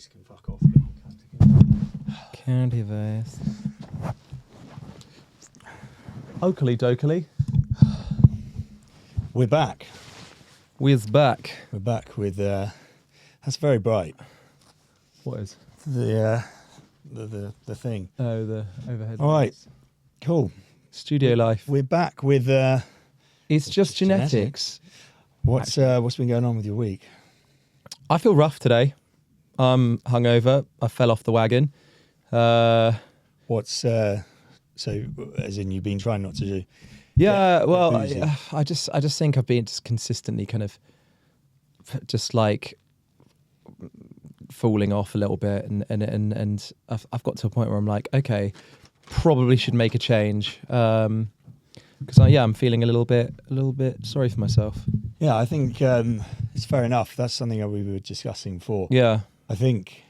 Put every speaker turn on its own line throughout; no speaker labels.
voice can fuck off.
Candy voice. Oakley dokely.
We're back.
We's back.
We're back with. That's very bright.
What is?
The thing.
Oh, the overhead.
All right. Cool.
Studio life.
We're back with.
It's just genetics.
What's been going on with your week?
I feel rough today. I'm hungover. I fell off the wagon.
What's so? As in, you've been trying not to do.
Yeah, well,
boozy.
I just think I've been just consistently kind of just like falling off a little bit, and I've got to a point where I'm like, okay, probably should make a change, because I'm feeling a little bit sorry for myself.
Yeah, I think it's fair enough. That's something that we were discussing before.
Yeah,
I think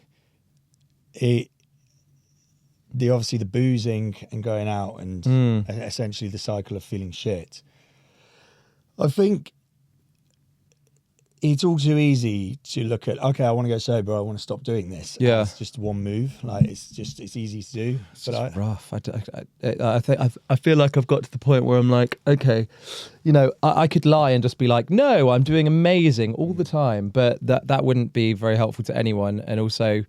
obviously the boozing and going out and essentially the cycle of feeling shit. I think it's all too easy to look at, okay, I want to go sober, I want to stop doing this.
Yeah.
And it's just one move. Like it's easy to do.
it's just rough. I feel like I've got to the point where I'm like, okay, I could lie and just be like, no, I'm doing amazing all the time, but that wouldn't be very helpful to anyone, and also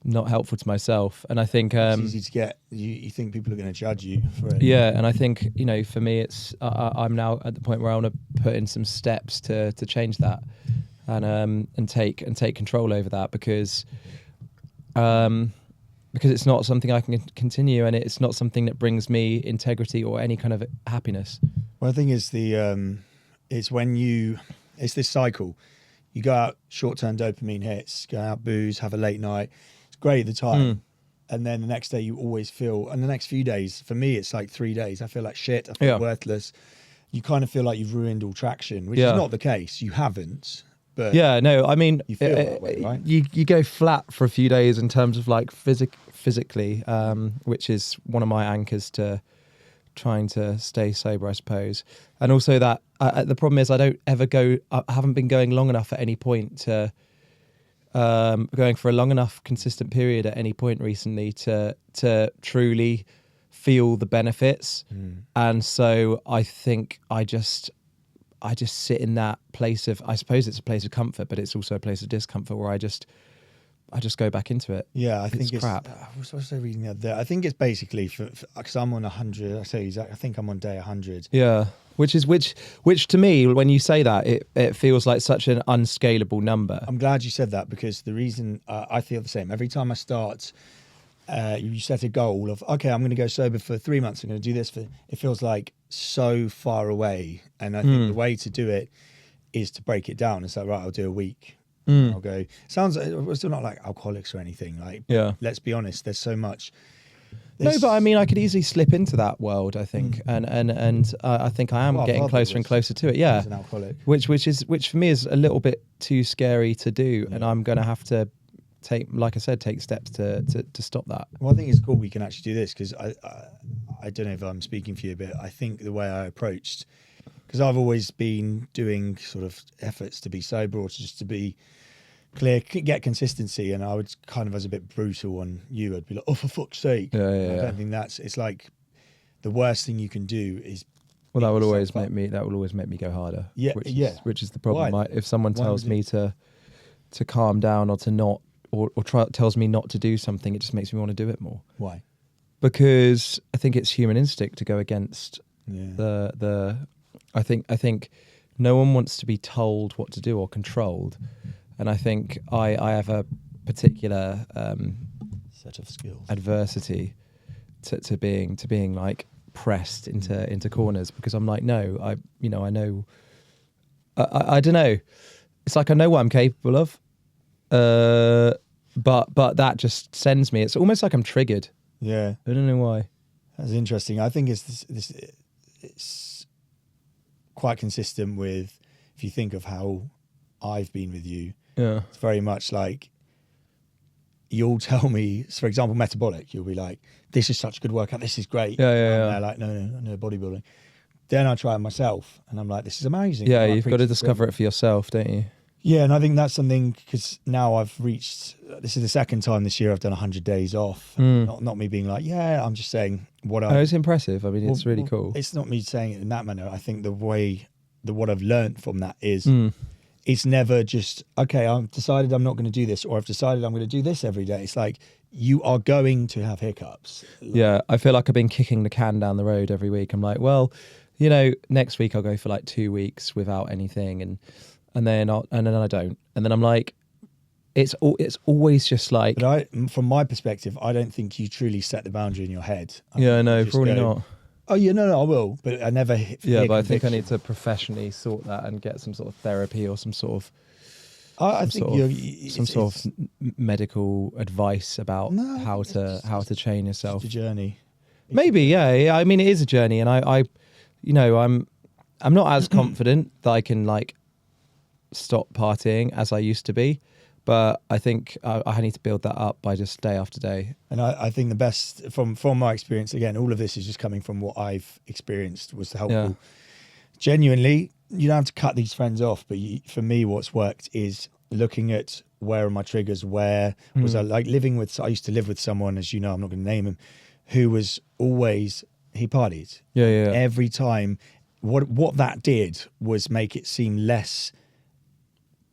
not helpful to myself. And I think
it's easy to get. You think people are going to judge you for it.
Yeah, and I think for me, it's I'm now at the point where I want to put in some steps to change that, and take control over that, because it's not something I can continue, and it's not something that brings me integrity or any kind of happiness.
Well, I think it's it's this cycle. You go out, short-term dopamine hits, go out, booze, have a late night. It's great at the time. And then the next day you always feel, and the next few days, for me, it's like 3 days. I feel like shit. I feel worthless. You kind of feel like you've ruined all traction, which is not the case. You haven't. But
I mean,
you feel that way, right?
You go flat for a few days in terms of like physically, which is one of my anchors to trying to stay sober, I suppose. And also that the problem is I haven't been going long enough at any point to going for a long enough consistent period at any point recently to truly feel the benefits. And so I think I just sit in that place of, I suppose it's a place of comfort, but it's also a place of discomfort where I just go back into it.
Yeah, I think it's
crap.
I was also reading the other day. I think it's basically because I'm on 100. I think I'm on day 100.
Yeah, which to me, when you say that, it feels like such an unscalable number.
I'm glad you said that, because the reason I feel the same every time I start. You set a goal of, okay, I'm going to go sober for 3 months. I'm going to do this it feels like so far away. And I think the way to do it is to break it down. It's like, right, I'll do a week. I'll go. We're still not like alcoholics or anything. Like, let's be honest. There's so much.
No, but I mean, I could easily slip into that world, I think, and I think I am getting closer and closer to it. Yeah,
as an alcoholic,
which for me is a little bit too scary to do, and I'm going to have to take steps to stop that.
Well, I think it's cool we can actually do this, because I don't know if I'm speaking for you, but I think the way I approached, because I've always been doing sort of efforts to be sober or just to be clear, get consistency, and I would kind of, as a bit brutal on you, I'd be like, oh, for fuck's sake.
Yeah.
I don't think it's like the worst thing you can do is.
Well, that will always make me go harder.
Yeah,
which is the problem.
Why?
If someone tells me to calm down or to not, or tells me not to do something, it just makes me want to do it more.
Why?
Because I think it's human instinct to go against the. I think no one wants to be told what to do or controlled, and I think I have a particular
set of skills,
adversity to being like pressed into corners, because I'm like, no, I know. I don't know. It's like I know what I'm capable of. But that just sends me. It's almost like I'm triggered.
Yeah,
I don't know why.
That's interesting. I think it's quite consistent with, if you think of how I've been with you.
Yeah,
it's very much like you'll tell me, for example, metabolic. You'll be like, "This is such a good workout. This is great."
Yeah.
And they're like, no, bodybuilding. Then I try it myself, and I'm like, "This is amazing."
Yeah,
and
you've got to discover it for yourself, don't you?
Yeah, and I think that's something, because now I've reached, this is the second time this year I've done 100 days off. Not me being like, yeah, I'm just saying what I...
Oh, it's impressive. I mean, it's really cool.
It's not me saying it in that manner. I think what I've learned from that is it's never just, okay, I've decided I'm not going to do this, or I've decided I'm going to do this every day. It's like, you are going to have hiccups.
Yeah, I feel like I've been kicking the can down the road every week. I'm like, well, next week I'll go for like 2 weeks without anything, and then I don't, and then I'm like, it's always just like.
But from my perspective, I don't think you truly set the boundary in your head.
I know, probably not.
Oh yeah, no, I will, but I never hit.
Yeah, but I think I need to professionally sort that and get some sort of therapy or some sort of.
I think
some sort of medical advice about how to train yourself.
It's a journey.
Maybe, yeah. I mean, it is a journey, and I'm not as confident that I can like stop partying as I used to be, but I think I need to build that up by just day after day.
And I think the best from my experience, again, all of this is just coming from what I've experienced, was helpful. Yeah. Genuinely, you don't have to cut these friends off, but for me, what's worked is looking at where are my triggers, where was I, like I used to live with someone, as you know, I'm not going to name him, who was always, he partied.
Yeah.
Every time. What that did was make it seem less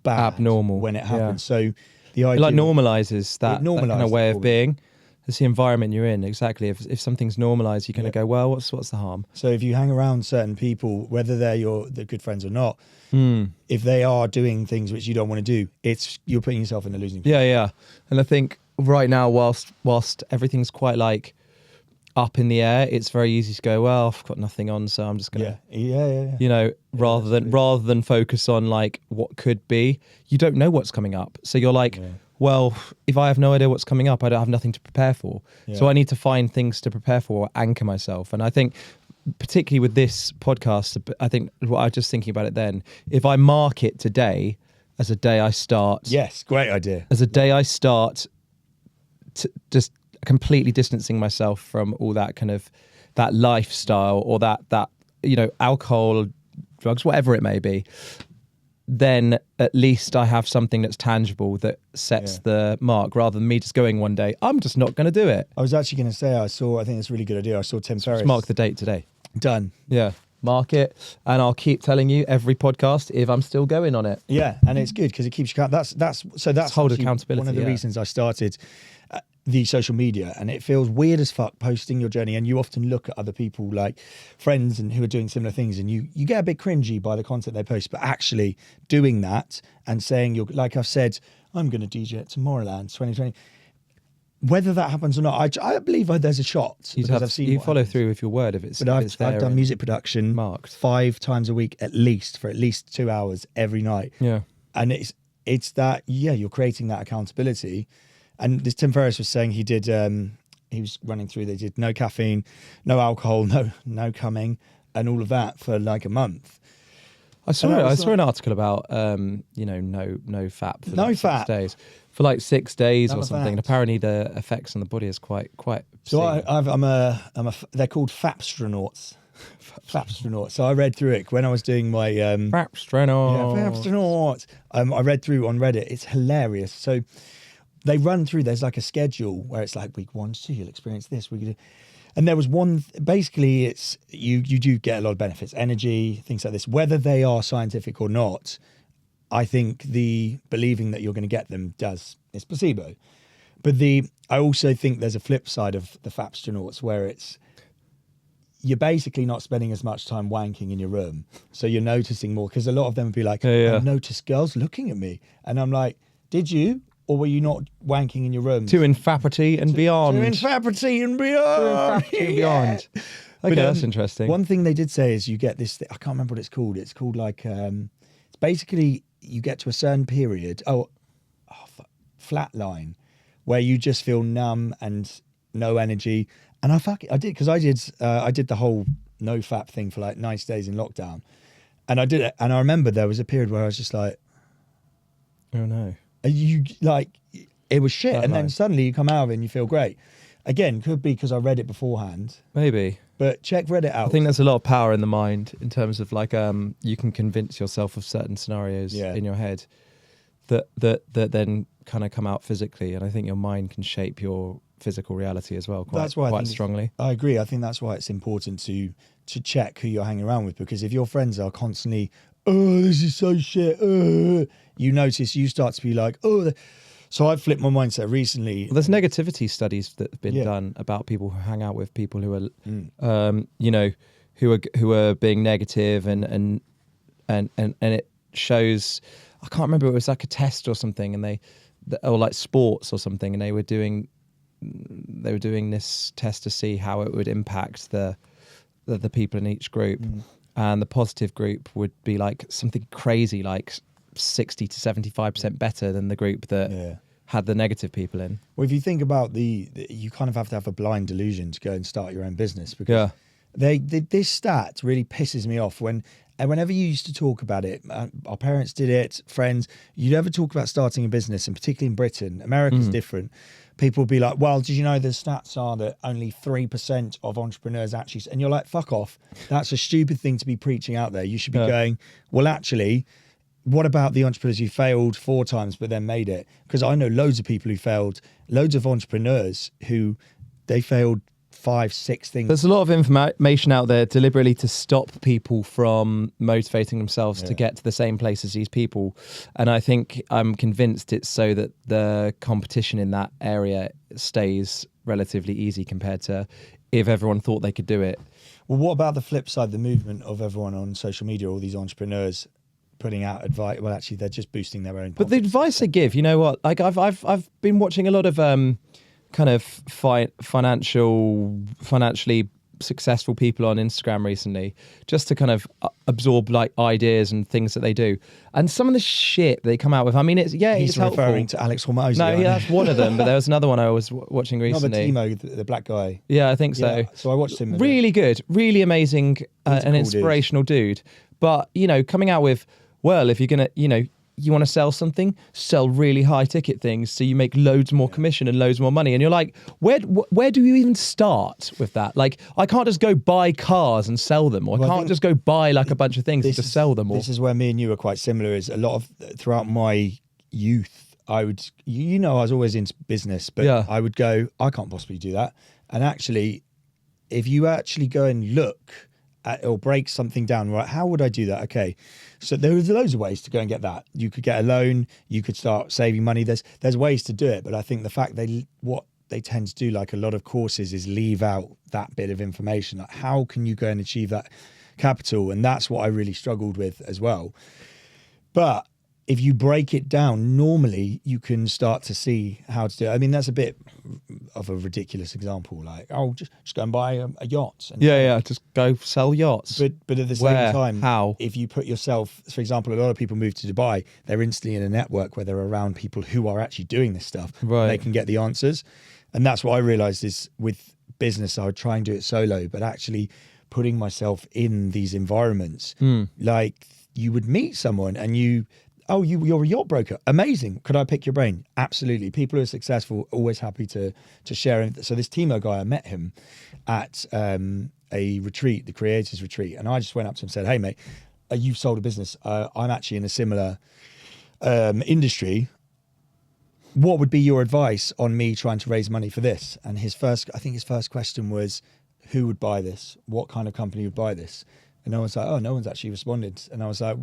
bad,
abnormal
when it happened.
Yeah.
So the idea,
it like normalizes that kind of way of being. It's the environment you're in. Exactly. If something's normalized, you're going to go, well, what's the harm?
So if you hang around certain people, whether they're good friends or not, if they are doing things which you don't want to do, you're putting yourself in a losing position.
Yeah. And I think right now, whilst everything's quite like up in the air, it's very easy to go, well, I've got nothing on, so I'm just gonna rather than focus on like what could be. You don't know what's coming up, so you're like, well, if I have no idea what's coming up, I don't have nothing to prepare for. So I need to find things to prepare for, or anchor myself. And I think particularly with this podcast, I think what I was just thinking about it then, if I mark it today as a day I start,
yes, great idea,
as a day I start to just completely distancing myself from all that kind of that lifestyle, or that alcohol, drugs, whatever it may be, then at least I have something that's tangible that sets the mark, rather than me just going one day, I'm just not going to do it.
I was actually going to say, I think it's a really good idea. I saw Tim Ferriss.
Just mark the date today.
Done.
Yeah. Mark it, and I'll keep telling you every podcast if I'm still going on it.
Yeah, and it's good because it keeps you count. That's
hold accountability.
One of the reasons I started the social media, and it feels weird as fuck posting your journey, and you often look at other people like friends and who are doing similar things, and you get a bit cringy by the content they post, but actually doing that and saying, you're like I've said, I'm going to DJ at Tomorrowland 2020. Whether that happens or not, I believe there's a shot.
You follow through with your word if it's.
But I've done music production
marked
5 times a week at least, for at least 2 hours every night.
Yeah,
and it's that you're creating that accountability. And this Tim Ferriss was saying he was running through. They did no caffeine, no alcohol, no coming, and all of that for like a month.
I saw an article about no fat for 6 days. For like 6 days or something, and apparently the effects on the body is quite.
So they're called fapstronauts. Fapstronauts. So I read through it when I was doing my fapstronauts. I read through on Reddit. It's hilarious. So they run through. There's like a schedule where it's like week 1 to 2, you'll experience this. And there was one. Basically, it's you do get a lot of benefits, energy, things like this. Whether they are scientific or not, I think the believing that you're going to get them it's placebo. But I also think there's a flip side of the fapstronauts where you're basically not spending as much time wanking in your room. So you're noticing more, because a lot of them would be like, I noticed girls looking at me. And I'm like, did you? Or were you not wanking in your room?
To infapity and beyond.
To infapity and beyond.
Okay, but, that's interesting.
One thing they did say is you get this, I can't remember what it's called. It's called like, it's basically you get to a certain period, flat line, where you just feel numb and no energy. And I did, because I did the whole no fap thing for like 90 days in lockdown. And I did it. And I remember there was a period where I was just like,
oh no.
You like, it was shit. And then suddenly you come out of it and you feel great. Again, could be because I read it beforehand.
Maybe.
But check Reddit out.
I think there's a lot of power in the mind in terms of like, you can convince yourself of certain scenarios in your head. that then kind of come out physically, and I think your mind can shape your physical reality as well quite strongly.
I agree. I think that's why it's important to check who you're hanging around with, because if your friends are constantly, oh, this is so shit, you notice, you start to be like, oh. So I've flipped my mindset recently.
Well, there's negativity studies that have been done about people who hang out with people who are, who are being negative, and it shows. I can't remember. It was like a test or something, and or like sports or something, and they were doing this test to see how it would impact the people in each group, and the positive group would be like something crazy, like 60 to 75% better than the group that had the negative people in.
Well, if you think about you kind of have to have a blind delusion to go and start your own business, because this stat really pisses me off whenever you used to talk about it. Our parents did it, friends. You'd ever talk about starting a business, and particularly in Britain, America's different. People would be like, well, did you know the stats are that only 3% of entrepreneurs actually, and you're like, fuck off. That's a stupid thing to be preaching out there. You should be going, well, actually, what about the entrepreneurs who failed 4 times but then made it? Because I know loads of people who failed, loads of entrepreneurs who they failed 5, 6 things.
There's a lot of information out there deliberately to stop people from motivating themselves to get to the same place as these people. And I think I'm convinced it's so that the competition in that area stays relatively easy compared to if everyone thought they could do it.
Well, what about the flip side, the movement of everyone on social media, all these entrepreneurs putting out advice? Well, actually, they're just boosting their own.
But the advice they give, you know what? Like I've been watching a lot of kind of financially successful people on Instagram recently, just to kind of absorb like ideas and things that they do. And some of the shit they come out with, I mean, it's
He's
it's helpful.
referring to Alex Hormozy.
No, that's one of them. But there was another one I was watching recently.
Not Timo, the black guy.
Yeah, I think so.
Yeah, so I watched him.
Really good, really amazing, an
cool
inspirational dude. But coming out with, well, if you're gonna, you want to sell something, sell really high ticket things so you make loads more commission and loads more money. And you're like, where do you even start with that? Like, I can't just go buy cars and sell them, or I can't just go buy like a bunch of things and just sell them.
This is where me and you are quite similar. Is a lot of throughout my youth, I would, I was always into business, but I would go, I can't possibly do that. And actually, if you actually go and look at or break something down, right? How would I do that? Okay. So there's loads of ways to go and get that. You could get a loan. You could start saving money. There's ways to do it. But I think the fact what they tend to do, like a lot of courses, is leave out that bit of information. Like, how can you go and achieve that capital? And that's what I really struggled with as well. But if you break it down, normally you can start to see how to do it. I mean, that's a bit of a ridiculous example. Like, just go and buy a yacht. And
just go sell yachts.
But at the same time,
how?
If you put yourself, for example, a lot of people move to Dubai, they're instantly in a network where they're around people who are actually doing this stuff.
Right.
They can get the answers. And that's what I realized is with business, I would try and do it solo, but actually putting myself in these environments, like you would meet someone and you're a yacht broker. Amazing. Could I pick your brain? Absolutely. People who are successful, always happy to share. So this Timo guy, I met him at a retreat, the creators retreat. And I just went up to him and said, hey, mate, you've sold a business. I'm actually in a similar industry. What would be your advice on me trying to raise money for this? And his first question was, who would buy this? What kind of company would buy this? And I was like, oh, no one's actually responded. And I was like,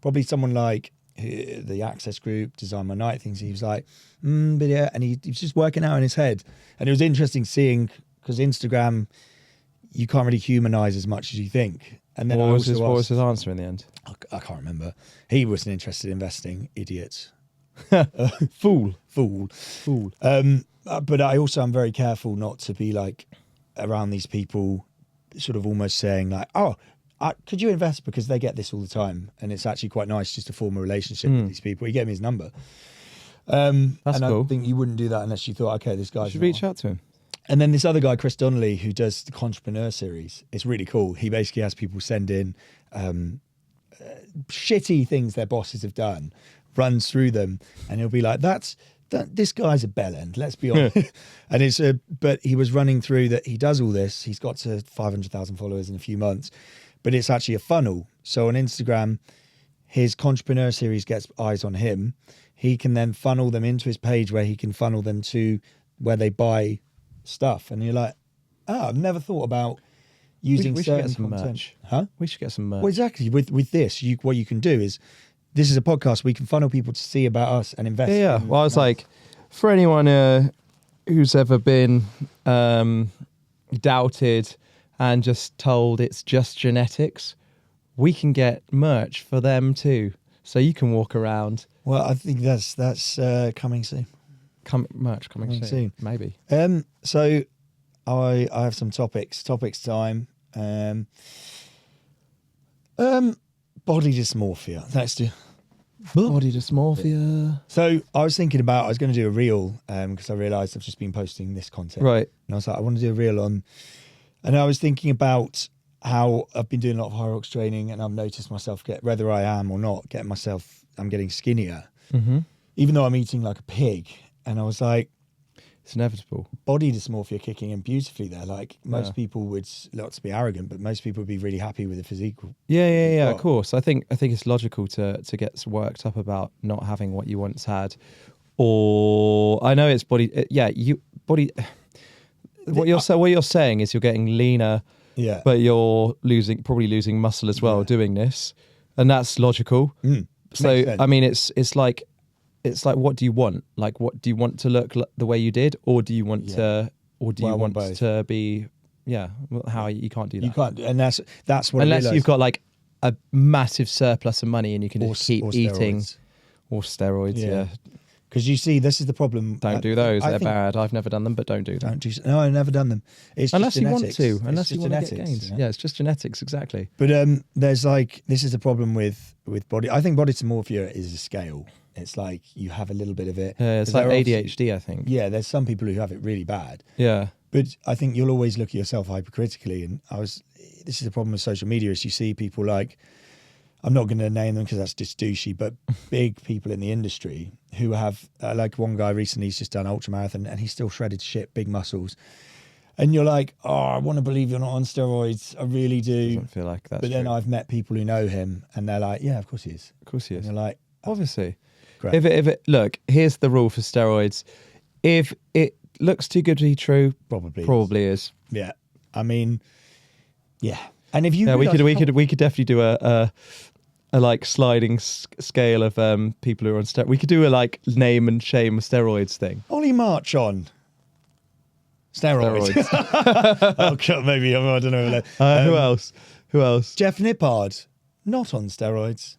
probably someone like the Access Group, Design My Night things. He was like, but yeah. And he was just working out in his head. And it was interesting seeing, because Instagram, you can't really humanize as much as you think. And then
what was his answer in the end?
I can't remember. He wasn't interested in investing. Idiot.
Fool.
But I also am very careful not to be like around these people sort of almost saying like, could you invest, because they get this all the time, and it's actually quite nice just to form a relationship with these people. He gave me his number.
That's cool.
I think you wouldn't do that unless you thought, okay, this guy
should reach out to him.
And then this other guy, Chris Donnelly, who does the Entrepreneur series, it's really cool. He basically has people send in shitty things their bosses have done, runs through them, and he'll be like, this guy's a bellend, let's be honest. And but he was running through that he does all this. He's got to 500,000 followers in a few months. But it's actually a funnel. So on Instagram, his Entrepreneur series gets eyes on him. he can then funnel them into his page where he can funnel them to where they buy stuff. And you're like, oh, I've never thought about using
we should
certain
get some
content.
merch.
Huh?
We should get some merch.
Well, exactly. With this, what you can do is, this is a podcast. We can funnel people to see about us and invest.
Yeah.
in
Well, I was
us.
like, for anyone who's ever been doubted and just told it's just genetics, we can get merch for them too. So you can walk around.
Well, I think that's coming soon.
Merch coming soon. Maybe.
So I have some topics. Topics time. Body dysmorphia. Let's do.
Body dysmorphia.
So I was thinking about, I was going to do a reel because I realised I've just been posting this content.
Right.
And I was like, I want to do a reel on, and I was thinking about how I've been doing a lot of high rocks training, and I've noticed myself whether I am or not, I'm getting skinnier, even though I'm eating like a pig. And I was like,
It's inevitable.
body dysmorphia kicking in beautifully there. Like most people would, not to be arrogant, but most people would be really happy with the physique.
Yeah. Of course. I think it's logical to get worked up about not having what you once had, or I know it's body. What you're saying is you're getting leaner,
Yeah.
but you're probably losing muscle as well doing this, and that's logical. So
Makes sense.
I mean, it's like, what do you want? Like, what do you want to look like the way you did, or do you want to, or do
Well, I
you
want
want
both.
to be? Yeah, well, how you can't do that.
You can't, and that's what I
Unless
realised.
you've got like a massive surplus of money and you can just keep eating,
steroids.
or steroids. Yeah,
Because you see, this is the problem.
don't do those.
I
They're
think-
bad. I've never done them, but don't do them.
Don't do. No, I've never done them. It's
Unless
just
you want
genetics.
to.
It's
Unless you
just
want to get
genetics,
gains.
you know?
Yeah, it's just genetics. Exactly.
But there's like, this is the problem with body. I think body dysmorphia is a scale. It's like you have a little bit of it.
Yeah, it's
'Cause
like
there are
ADHD, I think.
Yeah, there's some people who have it really bad.
Yeah.
But I think you'll always look at yourself hypercritically. And this is the problem with social media, is you see people like, I'm not going to name them because that's just douchey, but big people in the industry who have, like one guy recently, he's just done ultramarathon and he's still shredded shit, big muscles. And you're like, oh, I want to believe you're not on steroids. I really do.
Doesn't feel like that's
But then
true.
I've met people who know him and they're like, yeah, of course he is.
Of course he
And
is.
you're like,
Obviously.
great.
If it look, here's the rule for steroids. If it looks too good to be true,
Probably
is.
Yeah. I mean, yeah. And if you
Yeah, we
realise
could definitely do a like sliding scale of people who are on steroids. We could do a like name and shame steroids thing.
Ollie March on steroids. Oh, God, maybe. I don't know.
Who else? Who else?
Jeff Nippard, not on steroids.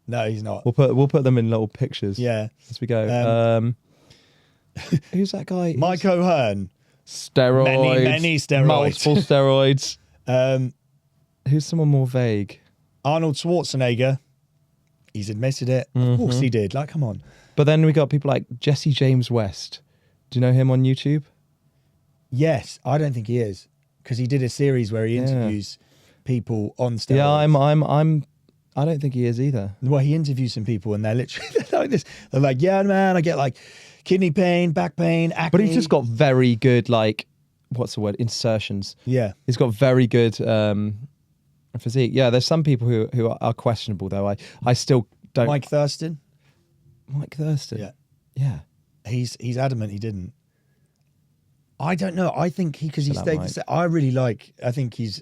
No, he's not.
We'll put them in little pictures.
Yeah.
As we go. Who's that guy?
Mike O'Hearn.
Steroids.
Many steroids.
Multiple steroids.
Um,
Who's someone more vague?
Arnold Schwarzenegger. He's admitted it. Of course he did. Like, come on.
But then we got people like Jesse James West. Do you know him on YouTube?
Yes, I don't think he is, because he did a series where he interviews people on steroids.
Yeah, I don't think he is either.
Well, he interviews some people and they're literally they're like this. They're like, yeah, man, I get like kidney pain, back pain, acne.
But he's just got very good, like, what's the word? Insertions.
Yeah.
He's got very good physique. Yeah, there's some people who are questionable though. I still don't.
Mike Thurston.
Mike Thurston.
Yeah.
Yeah.
He's adamant he didn't. I don't know. I think because he
Shut up,
stayed.
Mike.
I really like. I think he's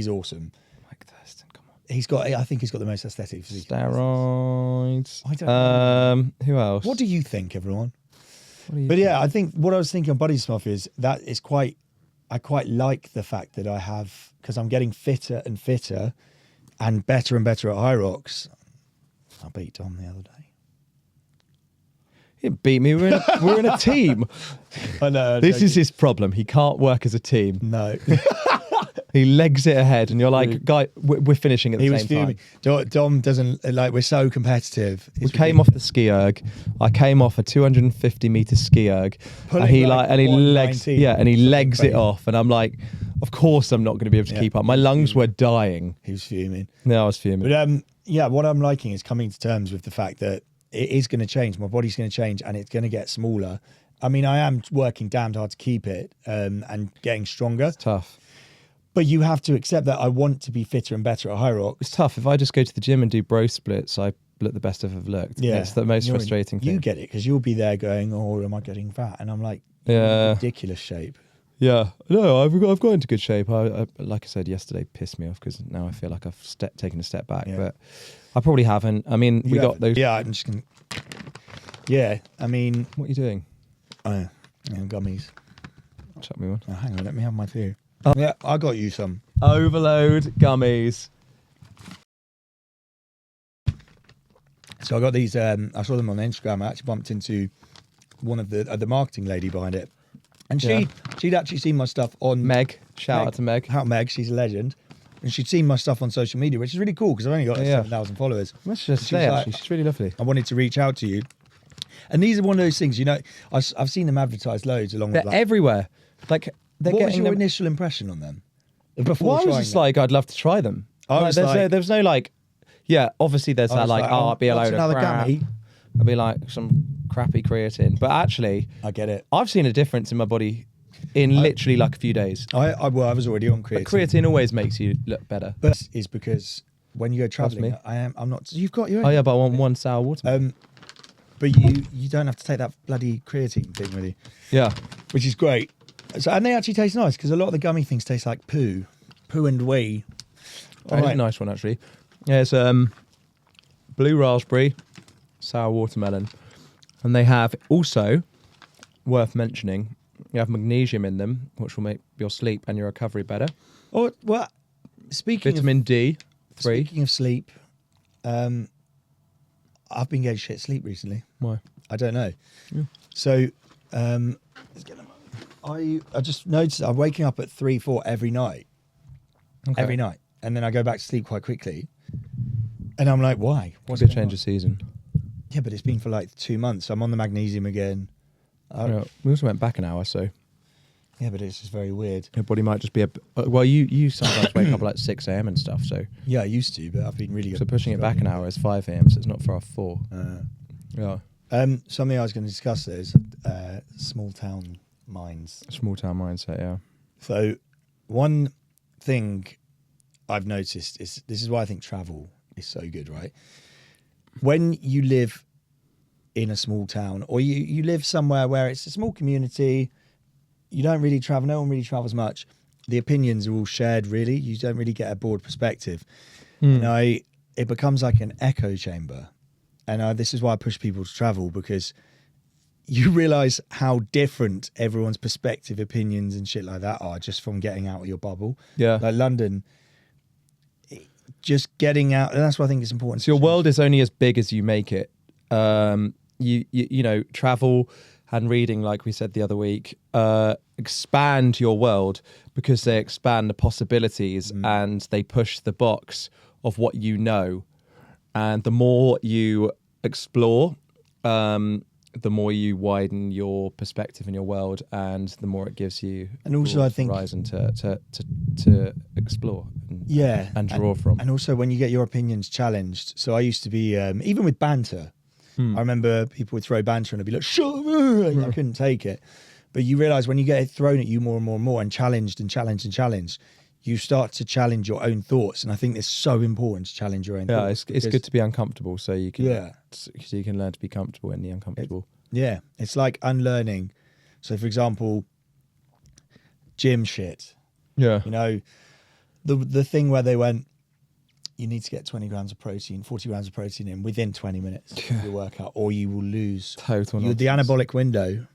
awesome.
Mike Thurston, come on.
I think he's got the most aesthetic physique.
Steroids.
I don't know.
Who else?
What do you think, everyone?
What do you
But
think?
yeah, I think what I was thinking on body dysmorphia is that it's quite. I quite like the fact that I have, because I'm getting fitter and fitter, and better at high rocks. I beat Dom the other day.
He beat me. We're in a team.
I know.
This is his problem. He can't work as a team.
no.
He legs it ahead, and you're like, guy, we're finishing at the
He was
same
fuming.
time.
Dom doesn't like. We're so competitive.
We came off the ski erg. I came off a 250 meter ski erg,
Pulling
and he
like
and he legs
119,
and he
something
legs it
crazy.
off, and I'm like, of course I'm not going to be able to keep up. My lungs were dying.
He was fuming.
No, I was fuming.
But yeah, what I'm liking is coming to terms with the fact that it is going to change. My body's going to change, and it's going to get smaller. I mean, I am working damned hard to keep it and getting stronger.
It's tough.
But you have to accept that I want to be fitter and better at high rocks.
It's tough. If I just go to the gym and do bro splits, I look the best I've ever looked.
Yeah,
It's the most
You're in-
frustrating thing.
You get it because you'll be there going, "Oh, am I getting fat?" And I'm like,
Yeah.
ridiculous shape.
Yeah, no, I've got into good shape. I like I said yesterday, pissed me off because now I feel like I've taken a step back,
Yeah.
but I probably haven't. I mean, we got those.
Yeah, I'm just gonna. Yeah, I mean,
What are you doing?
gummies.
Chuck me one.
Oh, hang on, let me have my few.
Oh.
Yeah, I got you some.
Overload gummies.
So I got these. I saw them on Instagram. I actually bumped into one of the marketing lady behind it, and she'd actually seen my stuff on
Meg, shout out to Meg.
How Meg? She's a legend, and she'd seen my stuff on social media, which is really cool because I've only got like 7,000 followers.
Let's just
She was
say
like,
actually, she's really lovely.
I wanted to reach out to you, and these are one of those things. You know, I've seen them advertised loads along
They're
with. Like,
everywhere. Like they're
what was
getting
your
them.
initial impression on them? Before
Well, I was
trying
just
them?
like, I'd love to try them.
I was like-
there's no like, yeah, obviously there's
I
that
was
like,
like,
oh, it'd be a
what's
load of
another
crap.
gummy?
It'd be like some crappy creatine. But actually,
I get it.
I've seen a difference in my body in literally like a few days.
I was already on creatine.
But creatine always makes you look better.
But is because when you go traveling,
me.
I'm not. You've got your own.
Oh yeah, but I want one sour watermelon.
But you don't have to take that bloody creatine thing with you,
Yeah.
which is great. So, and they actually taste nice because a lot of the gummy things taste like poo and wee.
Oh, it's a nice one actually. Yeah, it's blue raspberry, sour watermelon, and they have also worth mentioning. You have magnesium in them, which will make your sleep and your recovery better.
Oh well, speaking
Vitamin D3.
Speaking of sleep, I've been getting shit sleep recently.
Why?
I don't know.
Yeah.
So, let's get a moment. I just noticed I'm waking up at 3, 4 every night.
Okay.
Every night, and then I go back to sleep quite quickly. And I'm like, why?
What's a change of season?
Yeah, but it's been for like 2 months. I'm on the magnesium again.
Yeah, we also went back an hour, so
Yeah, but it's just very weird.
your body might just be well, you sometimes wake up at like 6 a.m. and stuff, so
Yeah, I used to, but I've been really.
so pushing it back an hour is 5 a.m., so it's not far off 4. Yeah.
Something I was going to discuss there is small town minds.
Small town mindset, yeah.
So, one thing I've noticed is this is why I think travel is so good, right? When you live in a small town or you live somewhere where it's a small community, you don't really travel, no one really travels much. The opinions are all shared, really. You don't really get a broad perspective. And it becomes like an echo chamber. And this is why I push people to travel, because you realize how different everyone's perspective, opinions and shit like that are just from getting out of your bubble.
Yeah.
Like London, just getting out. And that's why I think it's important.
So your world is only as big as you make it. You know, travel and reading, like we said the other week, expand your world because they expand the possibilities and they push the box of what you know. And the more you explore, the more you widen your perspective in your world, and the more it gives you
And also, I think-
horizon to explore and draw from.
And also when you get your opinions challenged. So I used to be, even with banter, I remember people would throw banter and I'd be like, shut up, and I couldn't take it. But you realize when you get it thrown at you more and more and more and challenged and challenged and challenged, you start to challenge your own thoughts. And I think it's so important to challenge your own
Yeah,
thoughts.
it's good to be uncomfortable, so you can
Yeah.
so you can learn to be comfortable in the uncomfortable.
Yeah, it's like unlearning. So, for example, gym shit.
Yeah,
You know, the thing where they went, you need to get 20 grams of protein, 40 grams of protein in within 20 minutes of your workout, or you will lose.
total.
The
nonsense.
anabolic window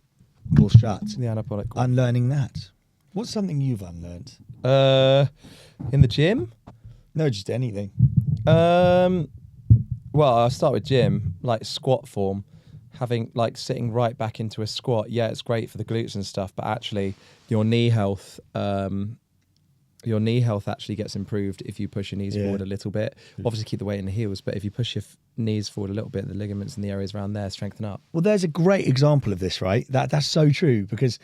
will shut.
The anabolic. One.
Unlearning that. What's something you've unlearned?
In the gym.
No, just anything.
Well, I'll start with gym, like squat form, having like sitting right back into a squat. Yeah, it's great for the glutes and stuff, but actually your knee health actually gets improved if you push your knees forward a little bit. Obviously keep the weight in the heels, but if you push your knees forward a little bit, the ligaments and the areas around there strengthen up.
Well, there's a great example of this, right? That's so true, because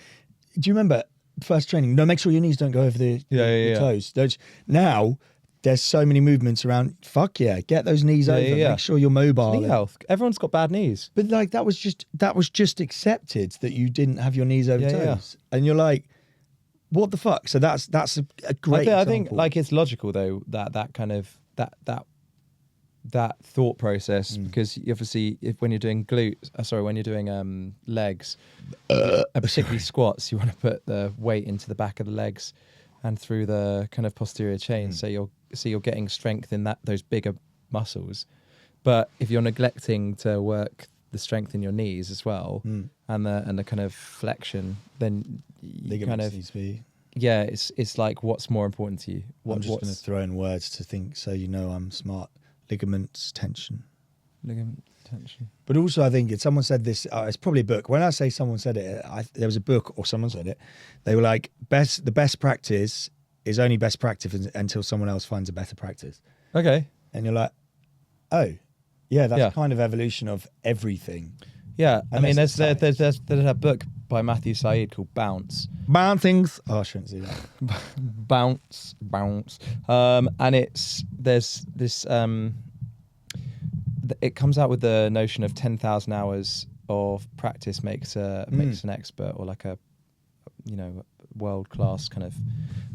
do you remember first training? No, make sure your knees don't go over the toes. Now there's so many movements around. Fuck yeah, get those knees over. Make sure you're mobile.
Knee health. Everyone's got bad knees.
But like that was just accepted that you didn't have your knees over toes, and you're like, what the fuck? So that's a great.
I
example.
think like it's logical though that kind of that that thought process, because obviously when you're doing when you're doing legs, and particularly squats, you want to put the weight into the back of the legs and through the kind of posterior chain, so you're getting strength in those bigger muscles. But if you're neglecting to work the strength in your knees as well, and the kind of flexion, then you kind of
needs to be.
Yeah, it's like, what's more important to you?
I'm just going to throw in words to think, so I'm smart. Ligaments tension.
Ligament tension.
But also, I think someone said this. It's probably a book. When I say someone said it, there was a book or someone said it. They were like, the best practice is only best practice until someone else finds a better practice.
Okay.
And you're like, oh, yeah, that's kind of evolution of everything.
Yeah, I mean, there's a book by Matthew Said called Bounce.
Bouncings. Oh, I shouldn't say that.
Bounce. And there's this. It comes out with the notion of 10,000 hours of practice makes an expert, or like a world class kind of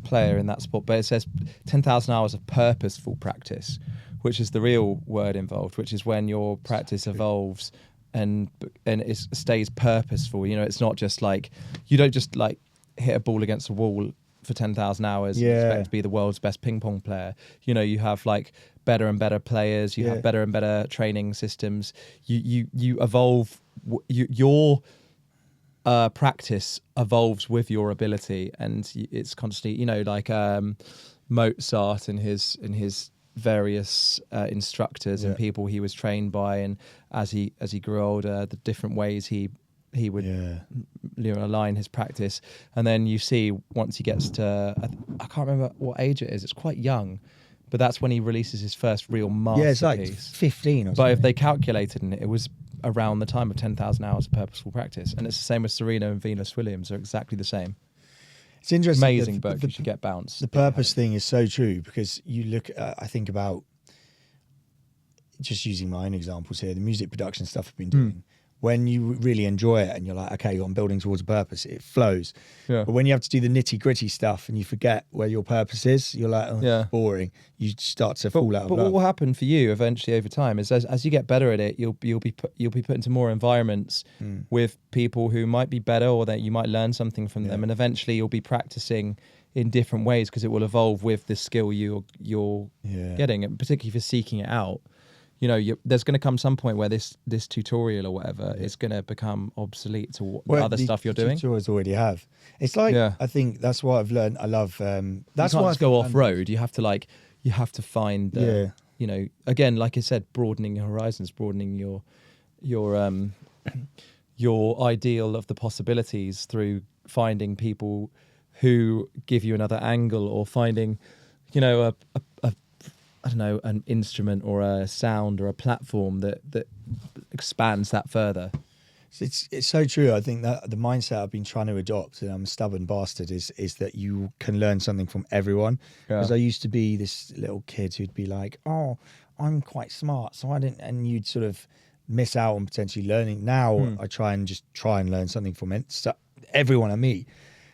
player in that sport. But it says 10,000 hours of purposeful practice, which is the real word involved, which is when your practice evolves and it stays purposeful. It's not just like, you don't just like hit a ball against a wall for 10,000 hours and expect to be the world's best ping pong player. You have like better and better players, you have better and better training systems, you evolve, your practice evolves with your ability, and it's constantly, like Mozart and his various instructors and people he was trained by, and as he grew older, the different ways he would align his practice. And then you see, once he gets to, I can't remember what age it is, it's quite young, but that's when he releases his first real masterpiece.
Yeah, it's like 15 or something.
But if they calculated it was around the time of 10,000 hours of purposeful practice. And it's the same with Serena and Venus Williams, are exactly the same.
It's interesting.
Amazing book. You should get Bounce.
The purpose thing is so true, because you look, I think about, just using my own examples here, the music production stuff I've been doing. When you really enjoy it and you're like, okay, I'm building towards a purpose, it flows. Yeah. But when you have to do the nitty gritty stuff and you forget where your purpose is, you're like, it's boring. You start to fall out of love.
But what will happen for you eventually over time is, as you get better at it, you'll be put into more environments with people who might be better, or that you might learn something from them, and eventually you'll be practicing in different ways, because it will evolve with the skill you're getting, and particularly if you're seeking it out. There's going to come some point where this tutorial or whatever is going to become obsolete to the other stuff you're doing.
Tutorials already have. It's like, I think that's what I've learned. I love. That's why I
go off road. You have to find. Again, like I said, broadening your horizons, broadening your ideal of the possibilities through finding people who give you another angle, or finding, I don't know, an instrument or a sound or a platform that expands that further.
It's so true. I think that the mindset I've been trying to adopt, and I'm a stubborn bastard, is that you can learn something from everyone. Because I used to be this little kid who'd be like, oh, I'm quite smart, so I didn't, and you'd sort of miss out on potentially learning. Now I try and learn something from it, so everyone I meet.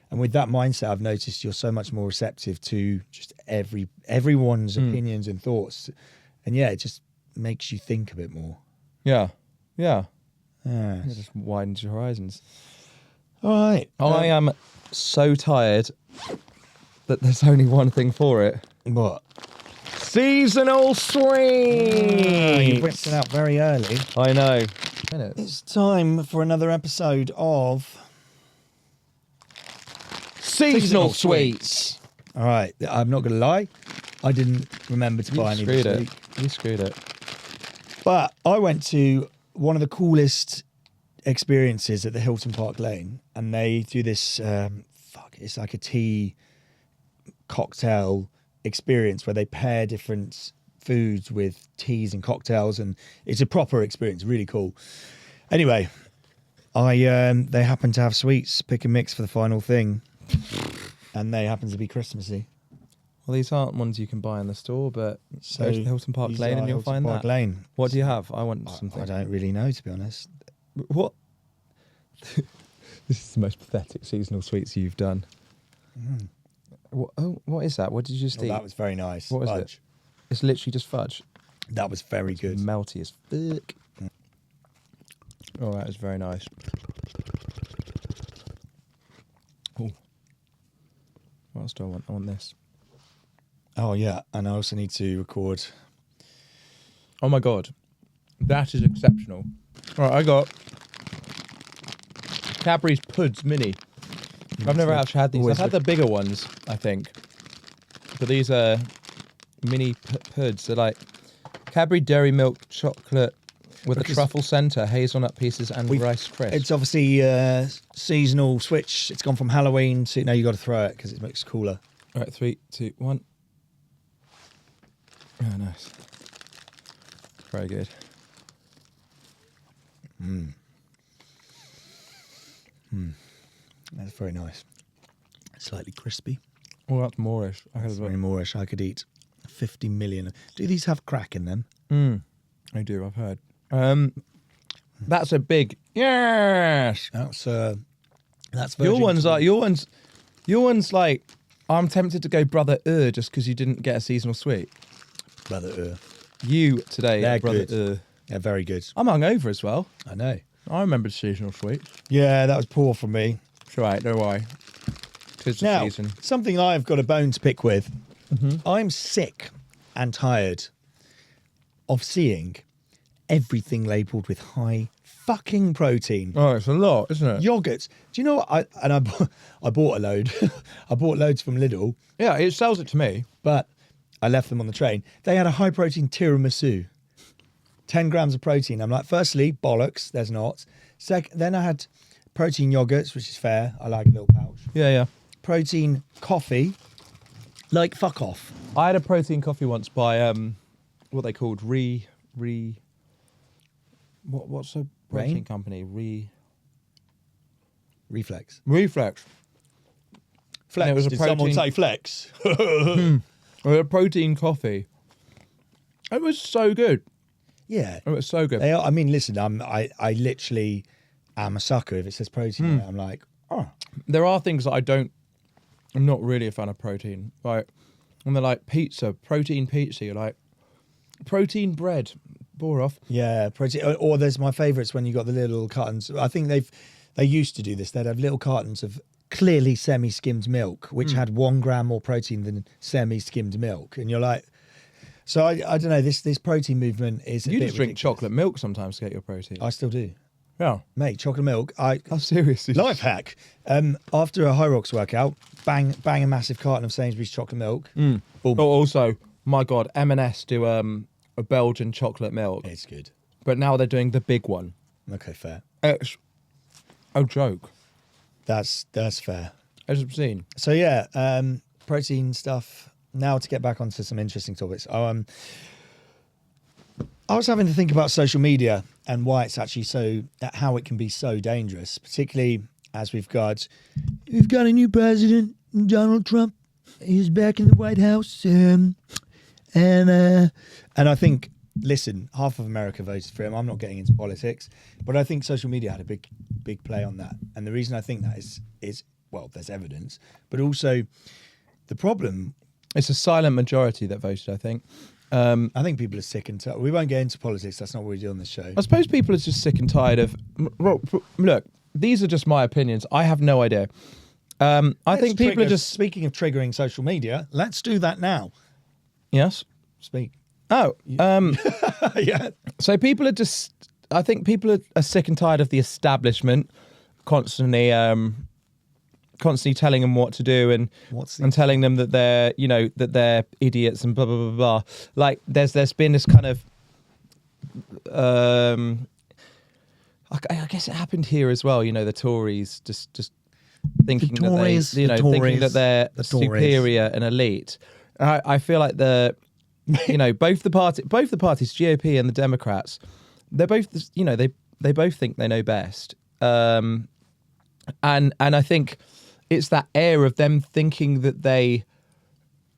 And with that mindset, I've noticed you're so much more receptive to just everyone's opinions and thoughts. And it just makes you think a bit more.
Yeah.
It
just widens your horizons.
All right.
I am so tired that there's only one thing for it.
What?
Seasonal sweets!
You whipped it out very early.
I know.
It's time for another episode of
Seasonal sweets.
All right, I'm not going to lie. I didn't remember to buy any this week.
You screwed it.
But I went to one of the coolest experiences at the Hilton Park Lane, and they do this, it's like a tea cocktail experience where they pair different foods with teas and cocktails, and it's a proper experience, really cool. Anyway, they happen to have sweets, pick and mix for the final thing. And they happen to be Christmassy.
Well, these aren't ones you can buy in the store, but go to the Hilton Park Lane and you'll find
Hilton Park Lane.
What do you have? I want something.
I don't really know, to be honest.
What? This is the most pathetic seasonal sweets you've done. What is that? What did you just eat?
That was very nice.
What is it? It's literally just fudge.
That was very good.
Melty as fuck. Oh, that is very nice. Oh, what else do I want? I want this.
Oh yeah, and I also need to record.
Oh my god, that is exceptional. All right, I got Cadbury's Puds Mini. I've never actually had these. I've had the bigger ones, I think, but these are mini Puds. They're like Cadbury Dairy Milk Chocolate with a truffle centre, hazelnut pieces, and rice crisps.
It's obviously seasonal switch. It's gone from Halloween to now. You got to throw it because it makes it cooler.
All right, 3, 2, 1. Oh, nice. Very good.
That's very nice. Slightly crispy.
Oh, that's Moorish.
That's very Moorish. I could eat 50 million. Do these have crack in them?
I do. I've heard. That's a big yes.
That's Virgin
Your ones
Tea.
are your ones like. I'm tempted to go brother just because you didn't get a seasonal sweet.
Brother.
You today,
They're
brother.
good. They're very good.
I'm hungover as well.
I know.
I remember seasonal sweets.
Yeah, that was poor from me.
It's all right. Don't worry. 'Tis the
Now,
season.
something I've got a bone to pick with. I'm sick and tired of seeing everything labelled with high fucking protein.
Oh, it's a lot, isn't it?
Yogurts. Do you know what? I bought a load. I bought loads from Lidl,
Yeah, it sells it to me.
but I left them on the train. They had a high protein tiramisu. 10 grams of protein. I'm like, firstly, bollocks, there's not. Then I had protein yogurts, which is fair. I like a little pouch.
Yeah.
Protein coffee. Like, fuck off.
I had a protein coffee once by what they called what's a protein
Rain?
company?
Reflex.
Reflex.
Flex.
it was a
Did someone
protein-
say flex?
A protein coffee. It was so good.
Yeah.
It was so good.
They are, I mean, listen, I literally am a sucker. If it says protein, I'm like, oh.
There are things that I'm not really a fan of protein. Like when they're like pizza, protein pizza, you're like, protein bread, bore off.
Yeah, protein. Or there's my favourites when you got the little cartons. I think they used to do this. They'd have little cartons of clearly semi-skimmed milk, which had 1 gram more protein than semi-skimmed milk. And you're like, so I don't know, this protein movement is a
You
bit
just drink
ridiculous.
chocolate milk sometimes to get your protein.
I still do.
Yeah.
Mate, chocolate milk.
How serious is
Life hack. After a High Rocks workout, bang a massive carton of Sainsbury's chocolate milk. Boom.
Oh, also, my God, M&S do a Belgian chocolate milk,
It's good.
but now they're doing the big one.
Okay, fair.
It's a joke.
That's fair.
As I've seen.
So yeah, protein stuff. Now to get back onto some interesting topics. I was having to think about social media and why it's actually how it can be so dangerous, particularly as we've got a new president, Donald Trump. He's back in the White House, and I think, listen, half of America voted for him. I'm not getting into politics, but I think social media had a big play on that. And the reason I think that is well, there's evidence, but also the problem.
It's a silent majority that voted, I think.
I think people are sick and tired. We won't get into politics. That's not what we do on this show.
I suppose people are just sick and tired of... Look, these are just my opinions. I have no idea. I think people are just...
Speaking of triggering social media, let's do that now.
Yes?
Speak.
Oh,
Yeah.
so people are just... I think people are sick and tired of the establishment constantly telling them what to do and telling them that they're idiots and blah blah blah blah. Like there's been this kind of I guess it happened here as well. The Tories just thinking thinking that they're superior and elite. I feel like both the parties, GOP and the Democrats, they're both they both think they know best. And I think it's that air of them thinking that they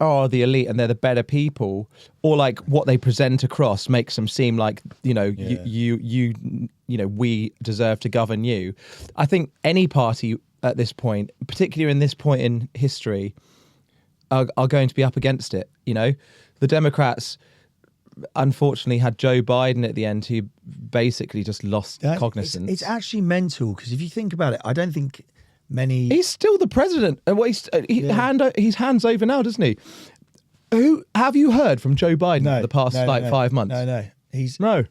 are the elite and they're the better people, or like what they present across makes them seem like we deserve to govern you. I think any party at this point, particularly in this point in history, are going to be up against it. The Democrats, unfortunately had Joe Biden at the end, who basically just lost cognizance.
It's actually mental, because if you think about it, I don't think many.
He's still the president. He's hands over now, doesn't he? Who have you heard from Joe Biden for the past 5 months?
No.
No.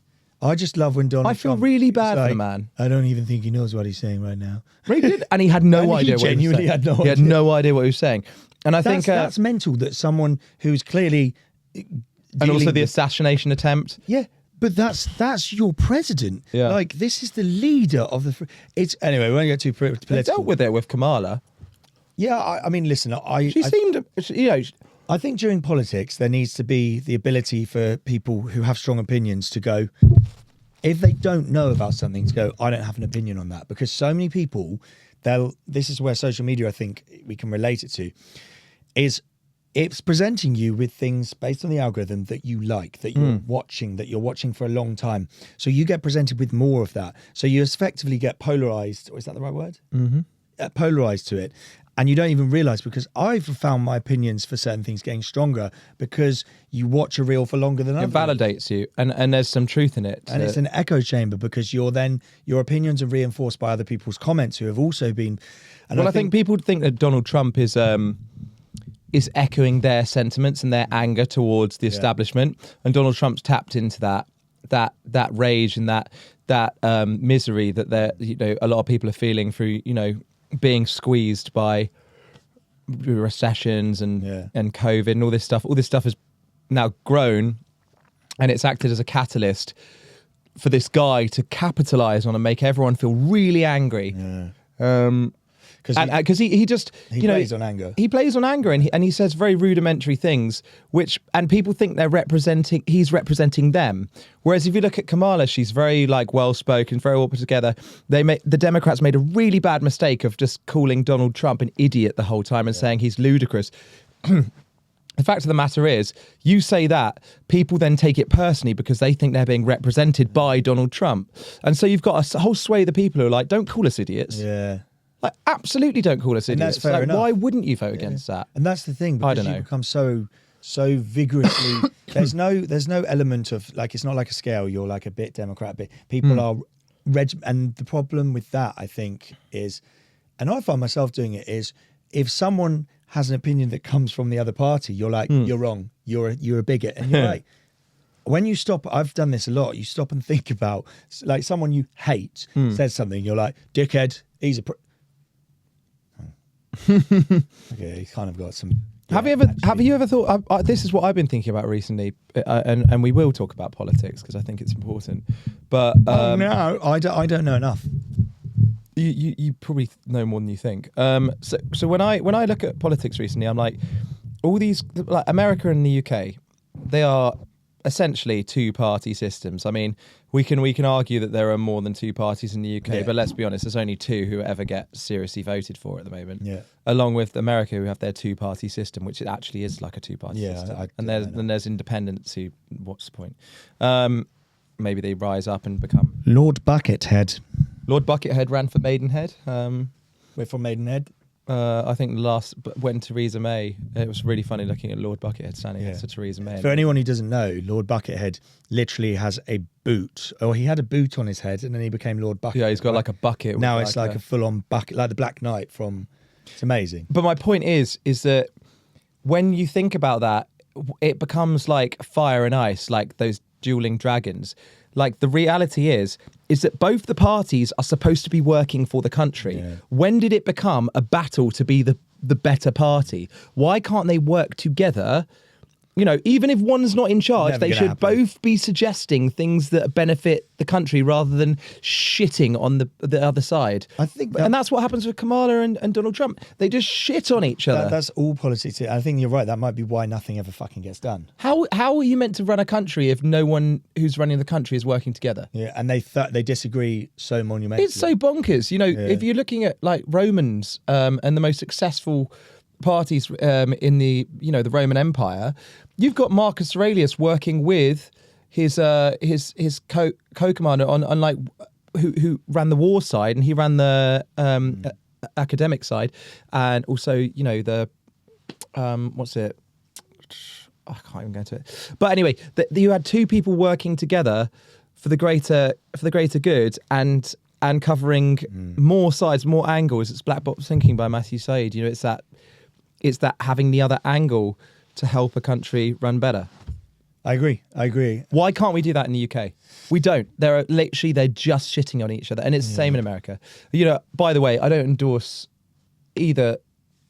I just love when Donald
I feel
Trump
really bad
is
for the man.
I don't even think he knows what he's saying right now.
He did, and he had no
And he
idea what he was
genuinely
saying.
had no
He had
idea.
no idea what he was saying. And I think
That's mental, that someone who's clearly
and also the assassination attempt.
Yeah, but that's your president.
Yeah.
Like, this is the leader of the. It's anyway. We won't get too political.
They dealt with it with Kamala.
Yeah, I mean, listen,
She seemed,
I think during politics there needs to be the ability for people who have strong opinions to go, if they don't know about something, to go, I don't have an opinion on that, because so many people, this is where social media, I think we can relate it to, is it's presenting you with things based on the algorithm that you like, that you're watching for a long time. So you get presented with more of that. So you effectively get polarized, or is that the right word? Mm-hmm. Polarized to it. And you don't even realize, because I've found my opinions for certain things getting stronger because you watch a reel for longer than others.
It validates you, and there's some truth in it.
And it's an echo chamber, because your opinions are reinforced by other people's comments who have also been. And
I think people think that Donald Trump is echoing their sentiments and their anger towards the establishment, and Donald Trump's tapped into that rage and that misery that a lot of people are feeling through being squeezed by recessions and COVID and all this stuff. All this stuff has now grown, and it's acted as a catalyst for this guy to capitalize on and make everyone feel really angry. Because he just
plays on anger.
He plays on anger, and he says very rudimentary things, and people think he's representing them. Whereas if you look at Kamala, she's very well spoken, very well put together. The Democrats made a really bad mistake of just calling Donald Trump an idiot the whole time and saying he's ludicrous. The fact of the matter is, you say that, people then take it personally because they think they're being represented by Donald Trump. And so you've got a whole swathe of people who are like, don't call us idiots.
Yeah.
Absolutely don't call us idiots.
That's fair enough.
Why wouldn't you vote against that?
And that's the thing, because you become so vigorously. there's no element of, it's not like a scale. You're like a bit Democrat, but people are and the problem with that, I think, is, and I find myself doing it, is if someone has an opinion that comes from the other party, you're like, you're wrong. You're a bigot, and you're right. When you stop, I've done this a lot. You stop and think about, someone you hate says something. You're like, dickhead. He's a. Okay, he's kind of got some.
Have you ever thought? This is what I've been thinking about recently, and we will talk about politics because I think it's important. But
no, I don't know enough.
You probably know more than you think. So when I look at politics recently, I'm like, all these America and the UK, they are essentially two-party systems. I mean, we can argue that there are more than two parties in the UK, but let's be honest, there's only two who ever get seriously voted for at the moment. Yeah. Along with America, who have their two-party system, which it actually is like a two-party system. And there's independents who, what's the point? Maybe they rise up and become
Lord Buckethead.
Lord Buckethead ran for Maidenhead.
We're from Maidenhead.
I think when Theresa May, it was really funny looking at Lord Buckethead standing next to Theresa May.
For anyone who doesn't know, Lord Buckethead literally has a boot, or he had a boot on his head, and then he became Lord Buckethead.
Yeah, he's got like a bucket.
Now it's like a full-on bucket, like the Black Knight from. It's amazing.
But my point is that when you think about that, it becomes like fire and ice, like those dueling dragons. Like, the reality is that both the parties are supposed to be working for the country. Yeah. When did it become a battle to be the better party? Why can't they work together? Even if one's not in charge, they should both be suggesting things that benefit the country rather than shitting on the other side. I think and that's what happens with Kamala and Donald Trump. They just shit on each other.
That's all politics. I think you're right. That might be why nothing ever fucking gets done.
How are you meant to run a country if no one who's running the country is working together?
Yeah, and they disagree so monumentally.
It's so bonkers. If you're looking at Romans and the most successful parties in the the Roman Empire, you've got Marcus Aurelius working with his co-commander on who ran the war side, and he ran the academic side, and also the what's it, I can't even go to it. But anyway, you had two people working together for the greater good and covering more sides, more angles. It's black box thinking by Matthew Said. You know, it's that having the other angle to help a country run better.
I agree.
Why can't we do that in the UK? We don't. They're just shitting on each other, and it's the same in America. You know, by the way, I don't endorse either.